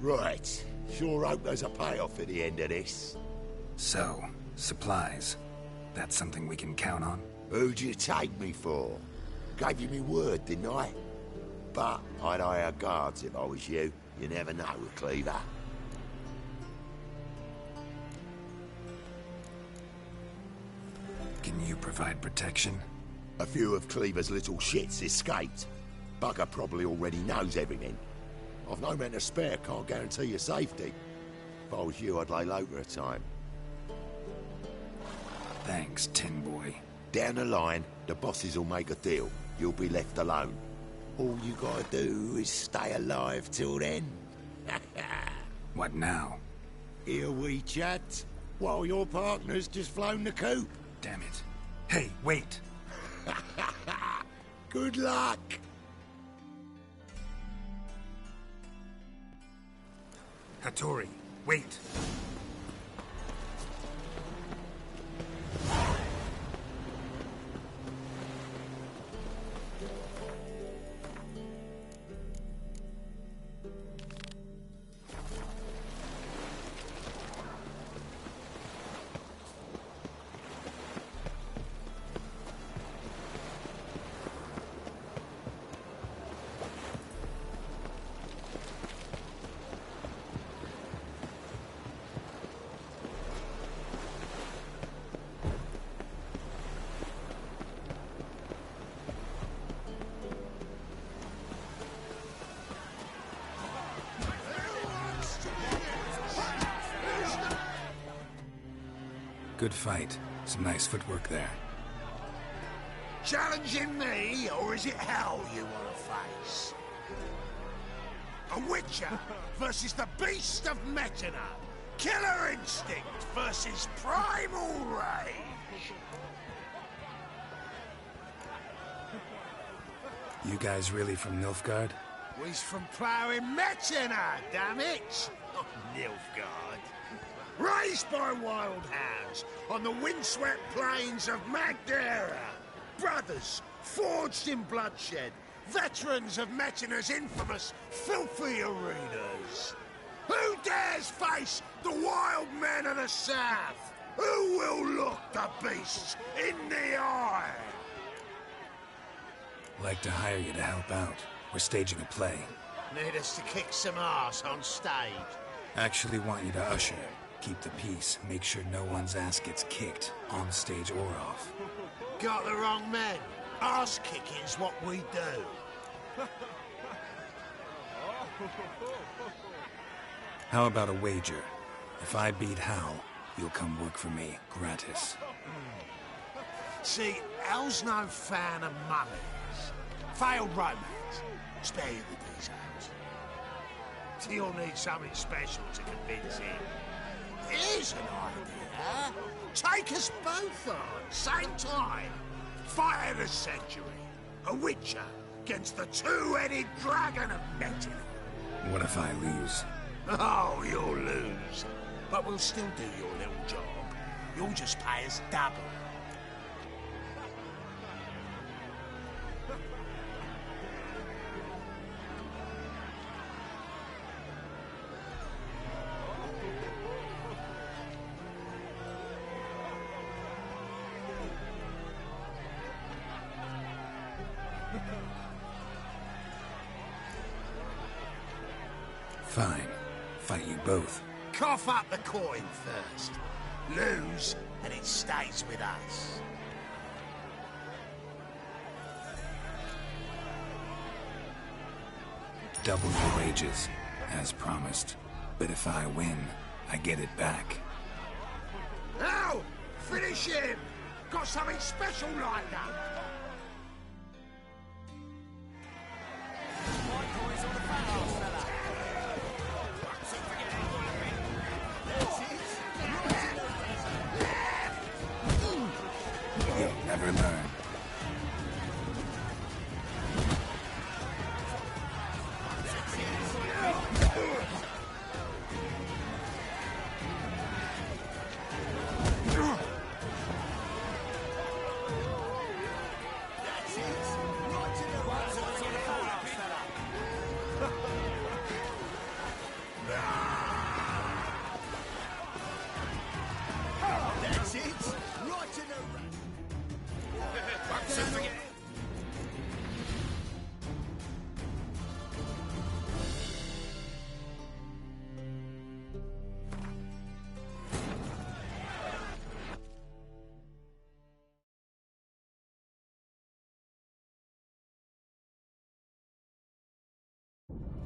Right. Sure hope there's a payoff at the end of this. So, supplies. That's something we can count on? Who'd you take me for? Gave you me word, didn't I? But I'd hire guards if I was you. You never know with Cleaver. Can you provide protection? A few of Cleaver's little shits escaped. Bugger probably already knows everything. I've no men to spare, can't guarantee your safety. If I was you, I'd lay low for a time. Thanks, Tin Boy. Down the line, the bosses will make a deal. You'll be left alone. All you gotta do is stay alive till then. What now? Here we chat, while your partner's just flown the coop. Damn it. Hey, wait! Good luck! Hattori, wait! Good fight. Some nice footwork there. Challenging me, or is it hell you want to face? A Witcher versus the Beast of Metina. Killer instinct versus primal rage. You guys really from Nilfgaard? We's from ploughing Metina, damn it! Not Nilfgaard. Raised by wild hounds on the windswept plains of Magdera. Brothers forged in bloodshed. Veterans of Metina's infamous filthy arenas. Who dares face the wild men of the south? Who will look the beasts in the eye? Like to hire you to help out. We're staging a play. Need us to kick some ass on stage? Actually want you to usher. Keep the peace. Make sure no one's ass gets kicked, on stage or off. Got the wrong men. Ass kicking's what we do. How about a wager? If I beat Hal, you'll come work for me, gratis. See, Hal's no fan of mummies. Failed romance. Spare you the details. You'll need something special to convince him. Here's an idea. Take us both on, same time. Fight of the century. A Witcher against the two-headed dragon of Metina. What if I lose? Oh, you'll lose. But we'll still do your little job. You'll just pay us double. Fine. Fight you both. Cough up the coin first. Lose, and it stays with us. double your wages, as promised. But if I win, I get it back. Now! Finish him! Got something special like that! You'll never learn.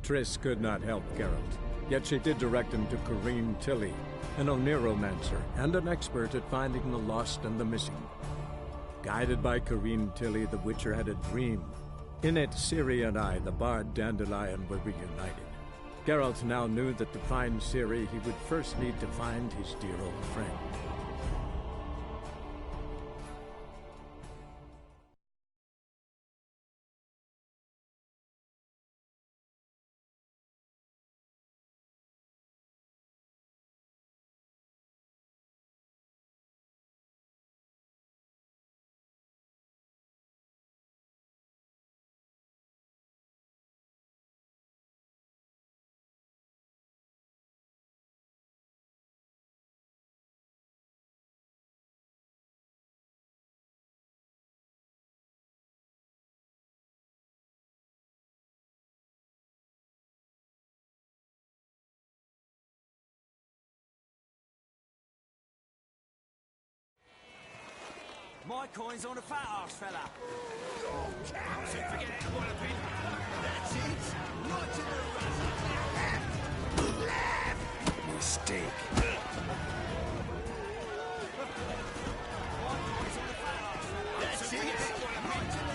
Triss could not help Geralt, yet she did direct him to Corinne Tilly, an Oniromancer and an expert at finding the lost and the missing. Guided by Corinne Tilly, the Witcher had a dream. In it, Ciri and I, the bard Dandelion, were reunited. Geralt now knew that to find Ciri, he would first need to find his dear old friend. My coin's on a fat ass fella. Oh, So forget it, Walloping. That's it. Right to the Left! Mistake. That's it. Right to the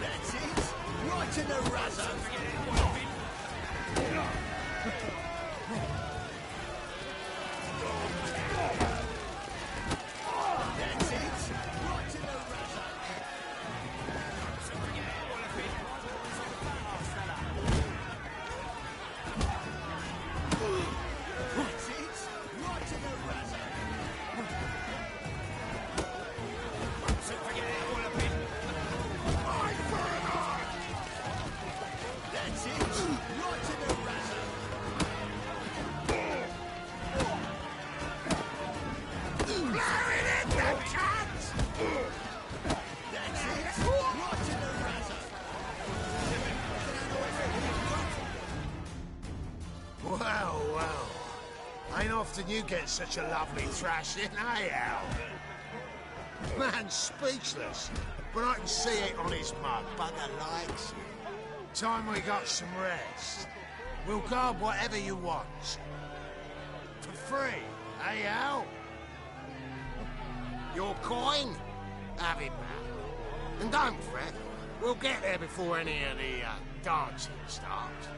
That's it. Right to the razor. Forget it, Walloping. That's it. Right to the razor. So forget it, Walloping. It's on the fat ass fella. That's it. Right to the razor. So forget it, Walloping. Eye for an eye. That's it. Right to the razor. Blowing it, that cat! That's it. Right to the razor. Well, well. Ain't often you get such a lovely thrashing, eh, Al? Man's speechless, but I can see it on his mug. Bugger likes it. Time we got some rest. We'll guard whatever you want. For free, eh, Al? Your coin? Have it back. And don't fret, we'll get there before any of the dancing starts.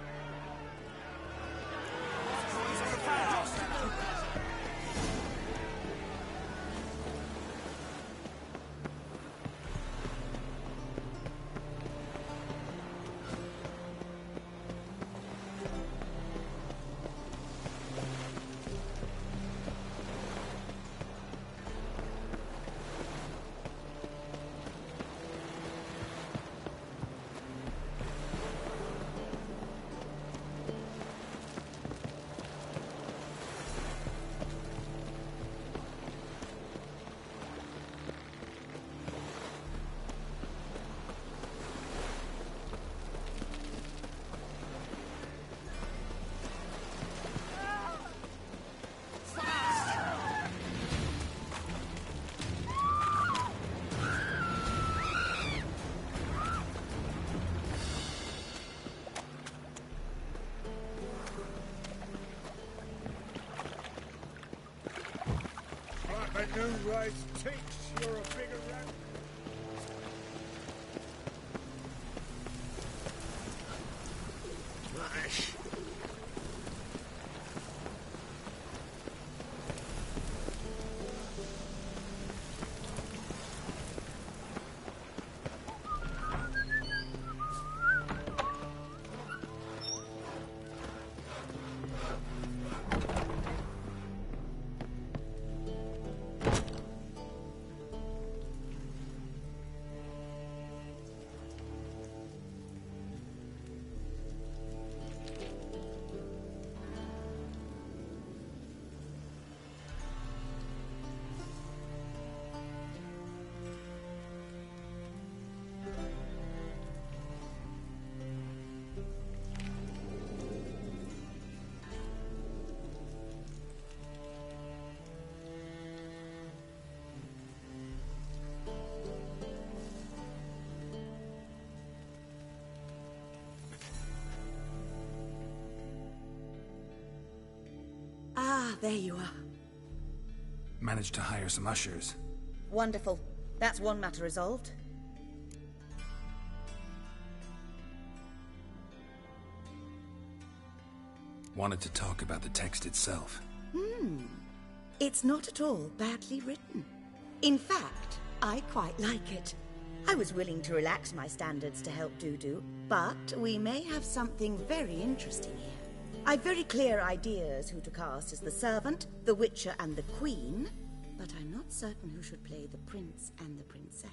No rice takes, you're a bigger rat. Nice. Ah, there you are. Managed to hire some ushers. Wonderful. That's one matter resolved. Wanted to talk about the text itself. It's not at all badly written. In fact, I quite like it. I was willing to relax my standards to help Dudu, but we may have something very interesting here. I've very clear ideas who to cast as the servant, the witcher, and the queen, but I'm not certain who should play the prince and the princess.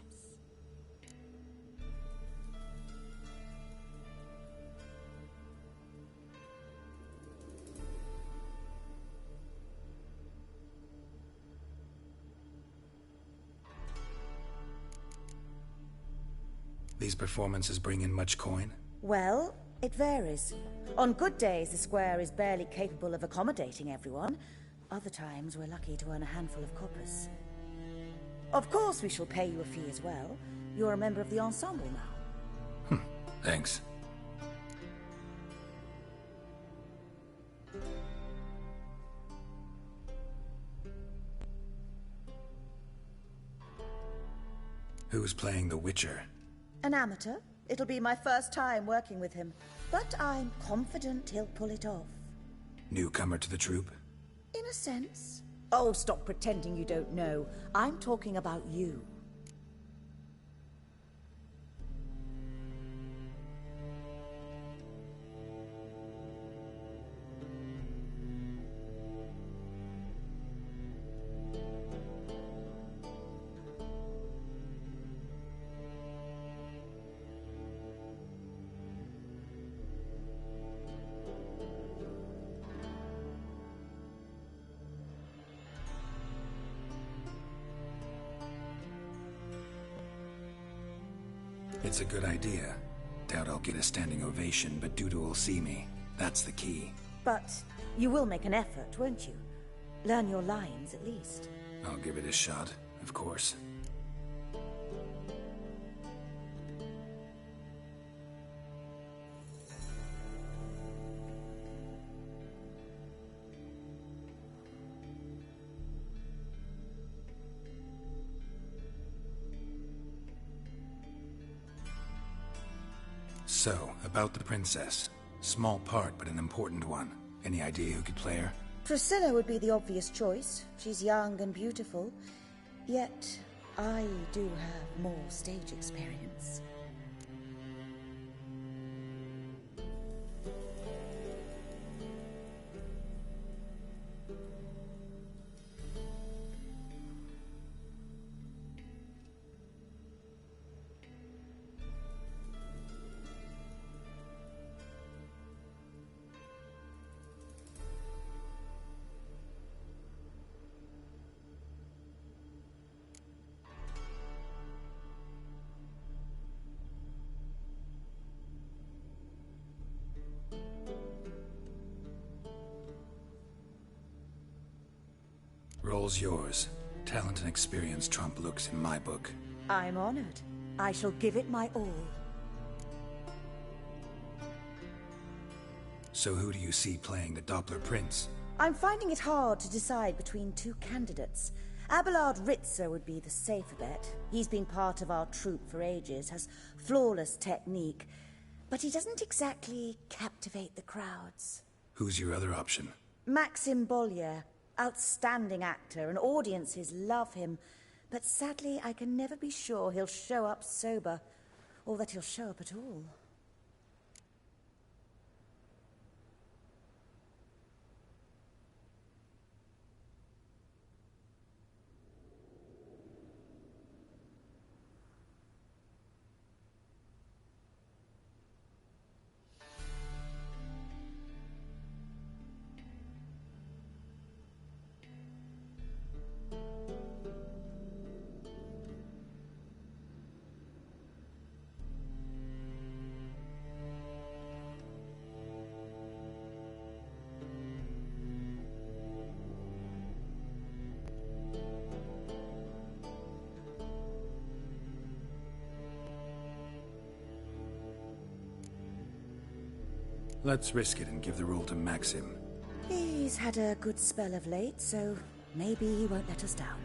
These performances bring in much coin? Well, it varies. On good days, the square is barely capable of accommodating everyone. Other times, we're lucky to earn a handful of coppers. Of course, we shall pay you a fee as well. You're a member of the ensemble now. Thanks. Who's playing the Witcher? An amateur. It'll be my first time working with him, but I'm confident he'll pull it off. Newcomer to the troupe? In a sense. Oh, stop pretending you don't know. I'm talking about you. It's a good idea. Doubt I'll get a standing ovation, but Dudu will see me. That's the key. But you will make an effort, won't you? Learn your lines, at least. I'll give it a shot, of course. So, about the princess. Small part, but an important one. Any idea who could play her? Priscilla would be the obvious choice. She's young and beautiful. Yet, I do have more stage experience. Role's yours. Talent and experience trump looks in my book. I'm honored. I shall give it my all. So who do you see playing the Doppler Prince? I'm finding it hard to decide between two candidates. Abelard Ritzer would be the safer bet. He's been part of our troupe for ages, has flawless technique, but he doesn't exactly captivate the crowds. Who's your other option? Maxim Bollier, outstanding actor, and audiences love him. But sadly, I can never be sure he'll show up sober, or that he'll show up at all. Let's risk it and give the role to Maxim. He's had a good spell of late, so maybe he won't let us down.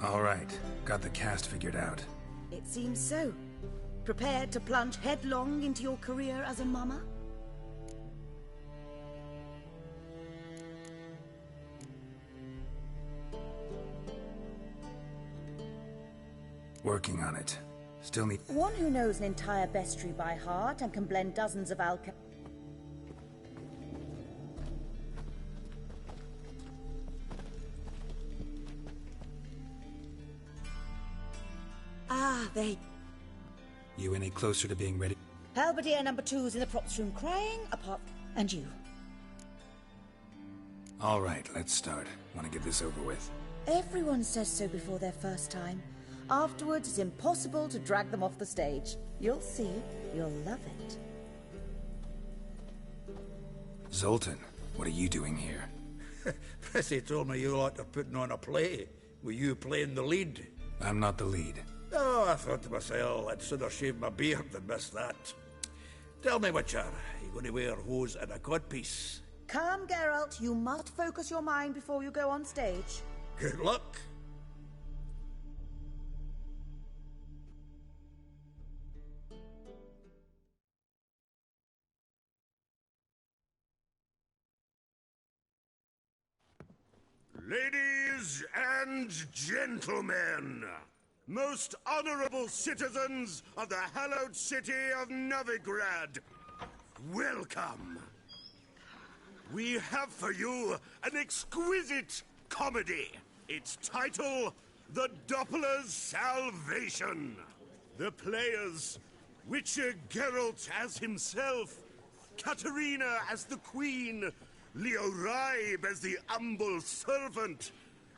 All right, got the cast figured out. It seems so. Prepared to plunge headlong into your career as a mama? Working on it. Still need... One who knows an entire bestiary by heart and can blend dozens of they... You any closer to being ready? Halberdier number 2's in the props room crying, apart... And you. All right, let's start. Want to get this over with. Everyone says so before their first time. Afterwards, it's impossible to drag them off the stage. You'll see. You'll love it. Zoltan, what are you doing here? Prissy told me you like to putting on a play. Were you playing the lead? I'm not the lead. Oh, I thought to myself, I'd sooner shave my beard than miss that. Tell me, Witcher, are you going to wear hose and a codpiece? Calm, Geralt. You must focus your mind before you go on stage. Good luck. Ladies and gentlemen, most honorable citizens of the hallowed city of Novigrad, welcome. We have for you an exquisite comedy. Its title, The Doppler's Salvation. The players, Witcher Geralt as himself, Katerina as the Queen, Leo Ribe as the humble servant,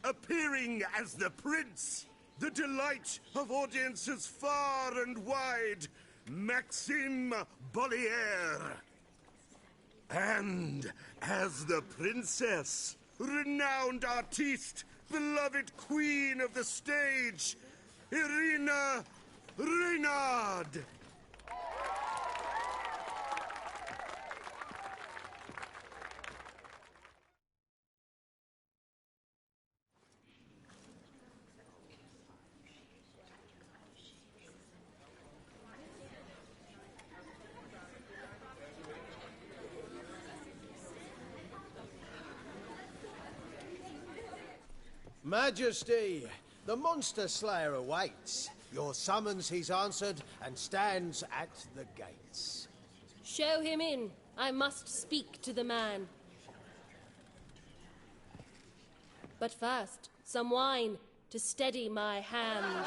appearing as the prince, the delight of audiences far and wide, Maxim Bollier. And as the princess, renowned artiste, beloved queen of the stage, Irina Reynard. Majesty, the monster slayer awaits. Your summons he's answered and stands at the gates. Show him in. I must speak to the man. But first, some wine to steady my hand.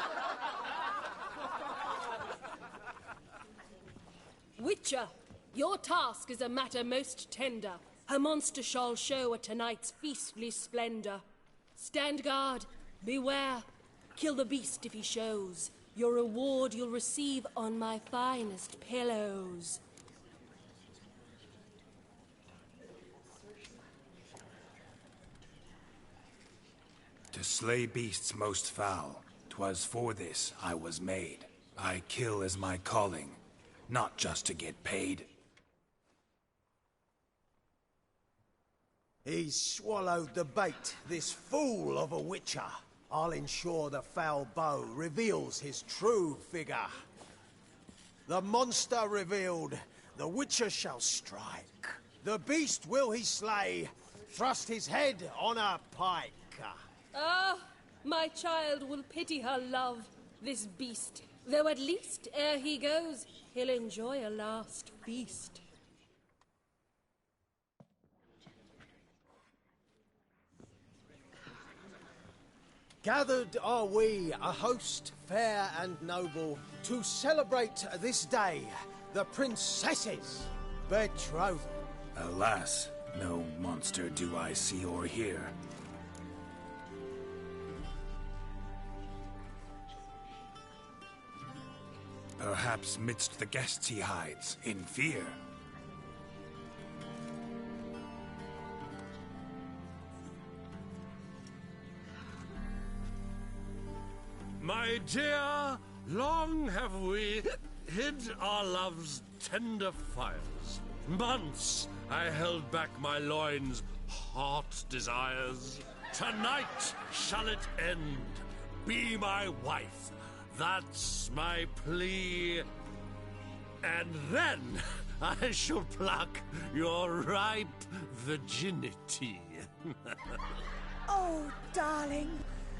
Witcher, your task is a matter most tender. A monster shall show at tonight's feastly splendor. Stand guard, beware, kill the beast if he shows. Your reward you'll receive on my finest pillows. To slay beasts most foul, 'twas for this I was made. I kill as my calling, not just to get paid. He's swallowed the bait, this fool of a witcher. I'll ensure the foul bow reveals his true figure. The monster revealed, the witcher shall strike. The beast will he slay, thrust his head on a pike. Ah, my child will pity her love, this beast. Though at least, ere he goes, he'll enjoy a last feast. Gathered are we, a host fair and noble, to celebrate this day, the princess's betrothal. Alas, no monster do I see or hear. Perhaps midst the guests he hides, in fear. My dear, long have we hid our love's tender fires. Months I held back my loins' hot desires. Tonight shall it end. Be my wife. That's my plea. And then I shall pluck your ripe virginity. Oh, darling,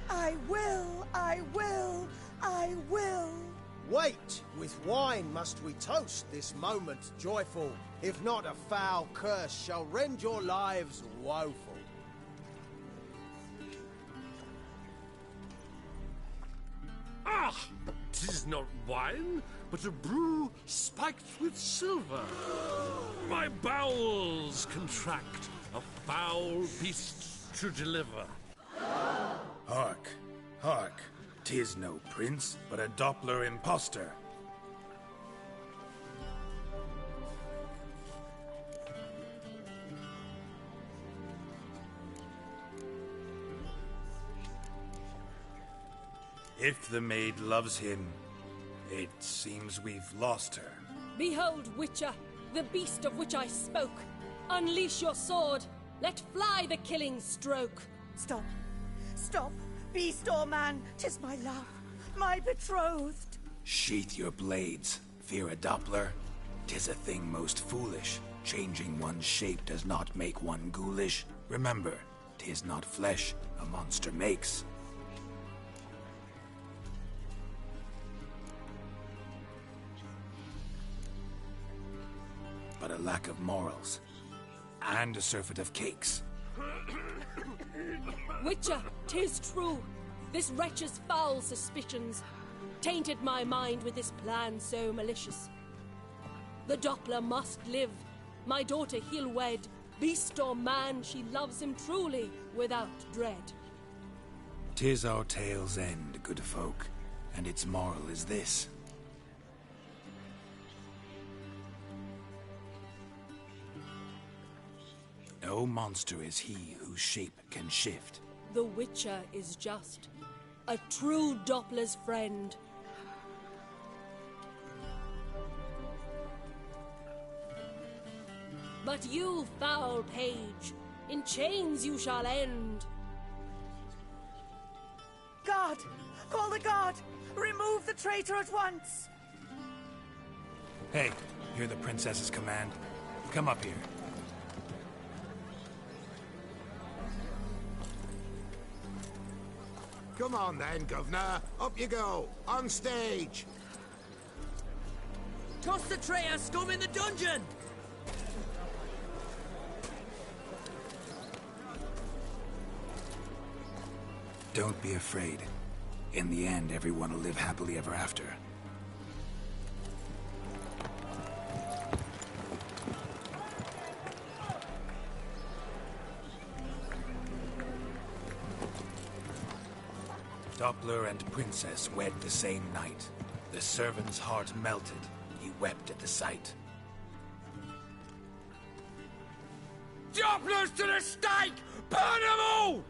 I will, I will, I will. Wait, with wine must we toast this moment joyful. If not, a foul curse shall rend your lives woeful. Ah! 'Tis not wine, but a brew spiked with silver. My bowels contract, a foul beast to deliver. Hark, hark. 'Tis no prince, but a Doppler impostor. If the maid loves him, it seems we've lost her. Behold, Witcher, the beast of which I spoke. Unleash your sword. Let fly the killing stroke. Stop. Stop. Beast or man, 'tis my love, my betrothed. Sheath your blades. Fear a Doppler? 'Tis a thing most foolish. Changing one's shape does not make one ghoulish. Remember, 'tis not flesh a monster makes. But a lack of morals. And a surfeit of cakes. Witcher, 'tis true. This wretch's foul suspicions tainted my mind with this plan so malicious. The Doppler must live. My daughter he'll wed. Beast or man, she loves him truly, without dread. 'Tis our tale's end, good folk, and its moral is this. No monster is he whose shape can shift. The Witcher is just a true Doppler's friend. But you, foul page, in chains you shall end. Guard! Call the guard! Remove the traitor at once! Hey, hear the princess's command? Come up here. Come on then, Governor. Up you go. On stage. Toss the traitor scum in the dungeon! Don't be afraid. In the end, everyone will live happily ever after. Doppler and Princess wed the same night. The servant's heart melted. He wept at the sight. Dopplers to the stake! Burn them all!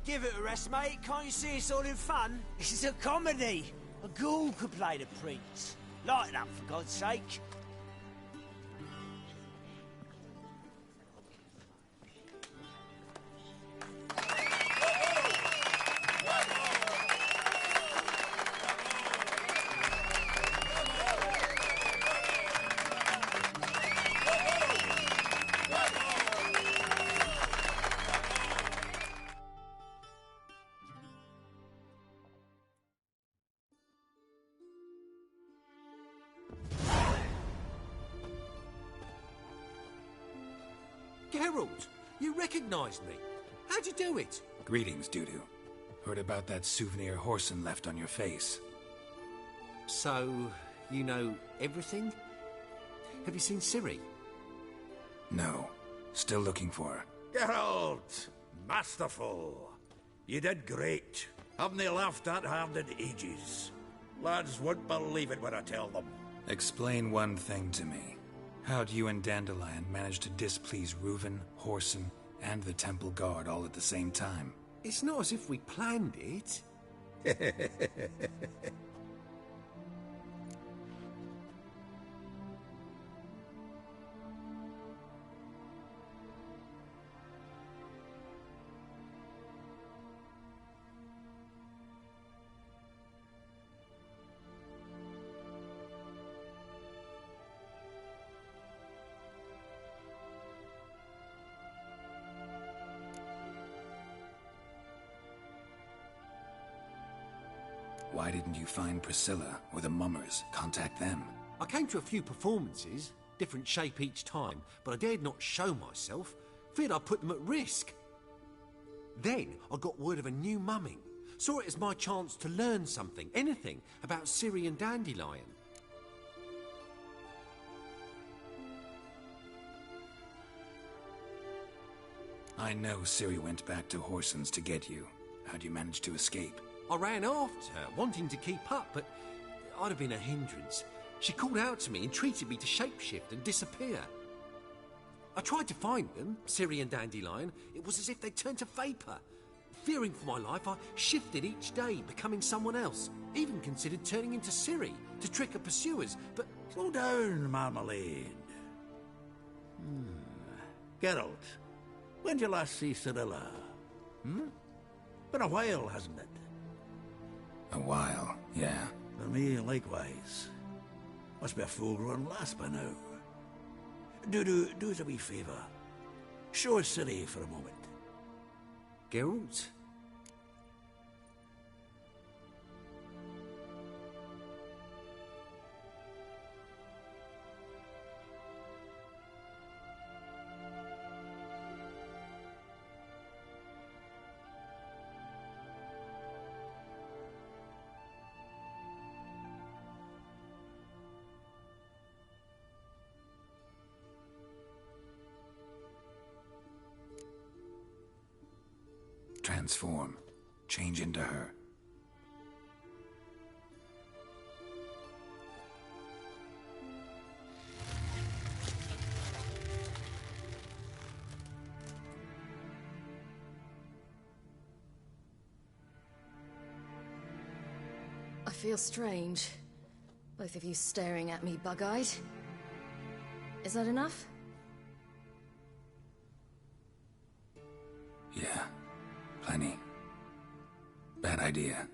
Give it a rest, mate. Can't you see it's all in fun? This is a comedy. A ghoul could play the prince. Lighten up, for God's sake. Geralt, you recognized me. How'd you do it? Greetings, Dudu. Heard about that souvenir Horson left on your face. So, you know everything? Have you seen Ciri? No. Still looking for her. Geralt! Masterful! You did great. Haven't they laughed that hard in ages? Lads won't believe it when I tell them. Explain one thing to me. How'd you and Dandelion manage to displease Reuven, Horson, and the Temple Guard all at the same time? It's not as if we planned it. Why didn't you find Priscilla or the Mummers? Contact them. I came to a few performances, different shape each time, but I dared not show myself. Feared I'd put them at risk. Then I got word of a new mumming. Saw it as my chance to learn something, anything, about Ciri and Dandelion. I know Ciri went back to Horson's to get you. How'd you manage to escape? I ran after her, wanting to keep up, but I'd have been a hindrance. She called out to me, entreated me to shapeshift and disappear. I tried to find them, Ciri and Dandelion. It was as if they'd turned to vapour. Fearing for my life, I shifted each day, becoming someone else. Even considered turning into Ciri to trick her pursuers, but... Slow down, Marmalade. Geralt, when did you last see Cirilla? Been a while, hasn't it? A while, yeah. For me, likewise. Must be a full-grown lass by now. Do us a wee favour. Show us Ciri for a moment. Geralt? Transform. Change into her. I feel strange. Both of you staring at me bug-eyed. Is that enough? Yeah. Plenty. Bad idea.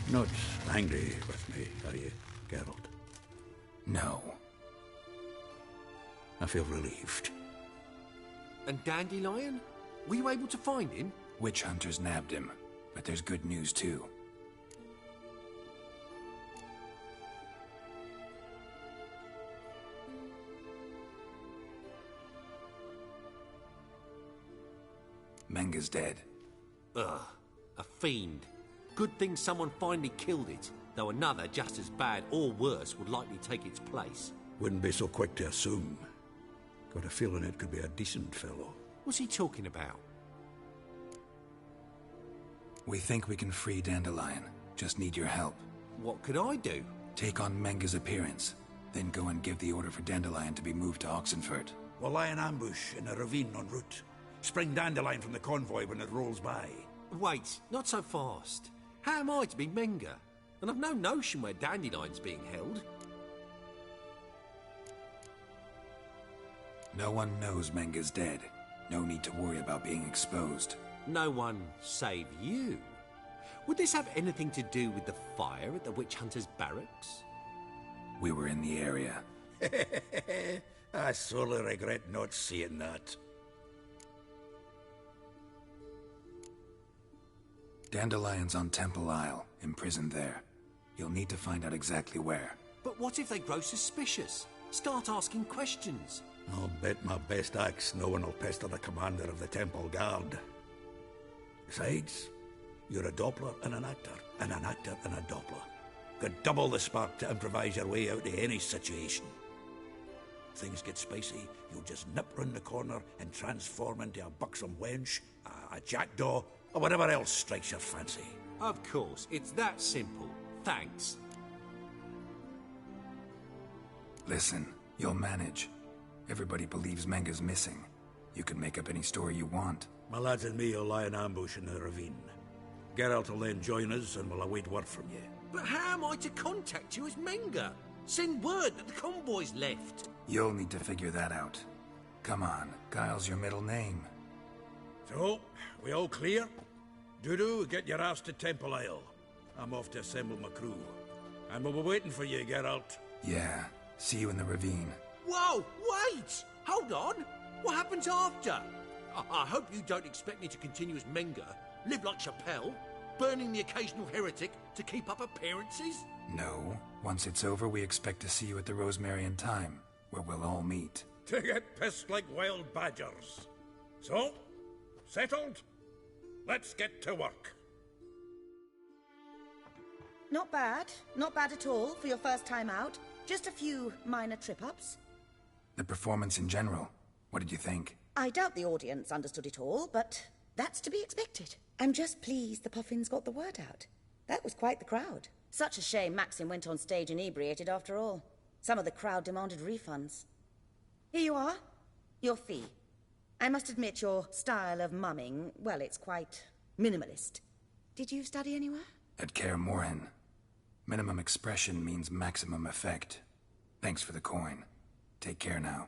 Not angry with me, are you, Geralt? No. I feel relieved. And Dandelion? Were you able to find him? Witch hunters nabbed him, but there's good news too. Menga's dead. Ugh, a fiend. Good thing someone finally killed it, though another just as bad or worse would likely take its place. Wouldn't be so quick to assume. Got a feeling it could be a decent fellow. What's he talking about? We think we can free Dandelion. Just need your help. What could I do? Take on Menga's appearance, then go and give the order for Dandelion to be moved to Oxenfurt. We'll lie in ambush in a ravine en route. Spring Dandelion from the convoy when it rolls by. Wait, not so fast. How am I to be Menga? And I've no notion where Dandelion's being held. No one knows Menga's dead. No need to worry about being exposed. No one save you. Would this have anything to do with the fire at the witch hunter's barracks? We were in the area. I sorely regret not seeing that. Dandelion's on Temple Isle, imprisoned there. You'll need to find out exactly where. But what if they grow suspicious? Start asking questions? I'll bet my best axe no one will pester the commander of the Temple Guard. Besides, you're a Doppler and an actor, and an actor and a Doppler. Got double the spark to improvise your way out of any situation. Things get spicy, you'll just nip round the corner and transform into a buxom wench, a jackdaw, or whatever else strikes your fancy. Of course, it's that simple. Thanks. Listen, you'll manage. Everybody believes Menga's missing. You can make up any story you want. My lads and me will lie in ambush in the ravine. Geralt will then join us and we'll await word from you. But how am I to contact you as Menga? Send word that the convoy's left. You'll need to figure that out. Come on, Guile's your middle name. So, we all clear? Dudu, get your ass to Temple Isle. I'm off to assemble my crew. And we'll be waiting for you, Geralt. Yeah, see you in the ravine. Whoa, wait! Hold on! What happens after? I hope you don't expect me to continue as Menga, live like Chappelle, burning the occasional heretic to keep up appearances? No. Once it's over, we expect to see you at the Rosemary and Thyme, where we'll all meet. To get pissed like wild badgers. So, settled? Let's get to work. Not bad. Not bad at all for your first time out. Just a few minor trip-ups. The performance in general, what did you think? I doubt the audience understood it all, but that's to be expected. I'm just pleased the Puffins got the word out. That was quite the crowd. Such a shame Maxim went on stage inebriated after all. Some of the crowd demanded refunds. Here you are. Your fee. I must admit your style of mumming, well, it's quite minimalist. Did you study anywhere? At Kaer Morhen. Minimum expression means maximum effect. Thanks for the coin. Take care now.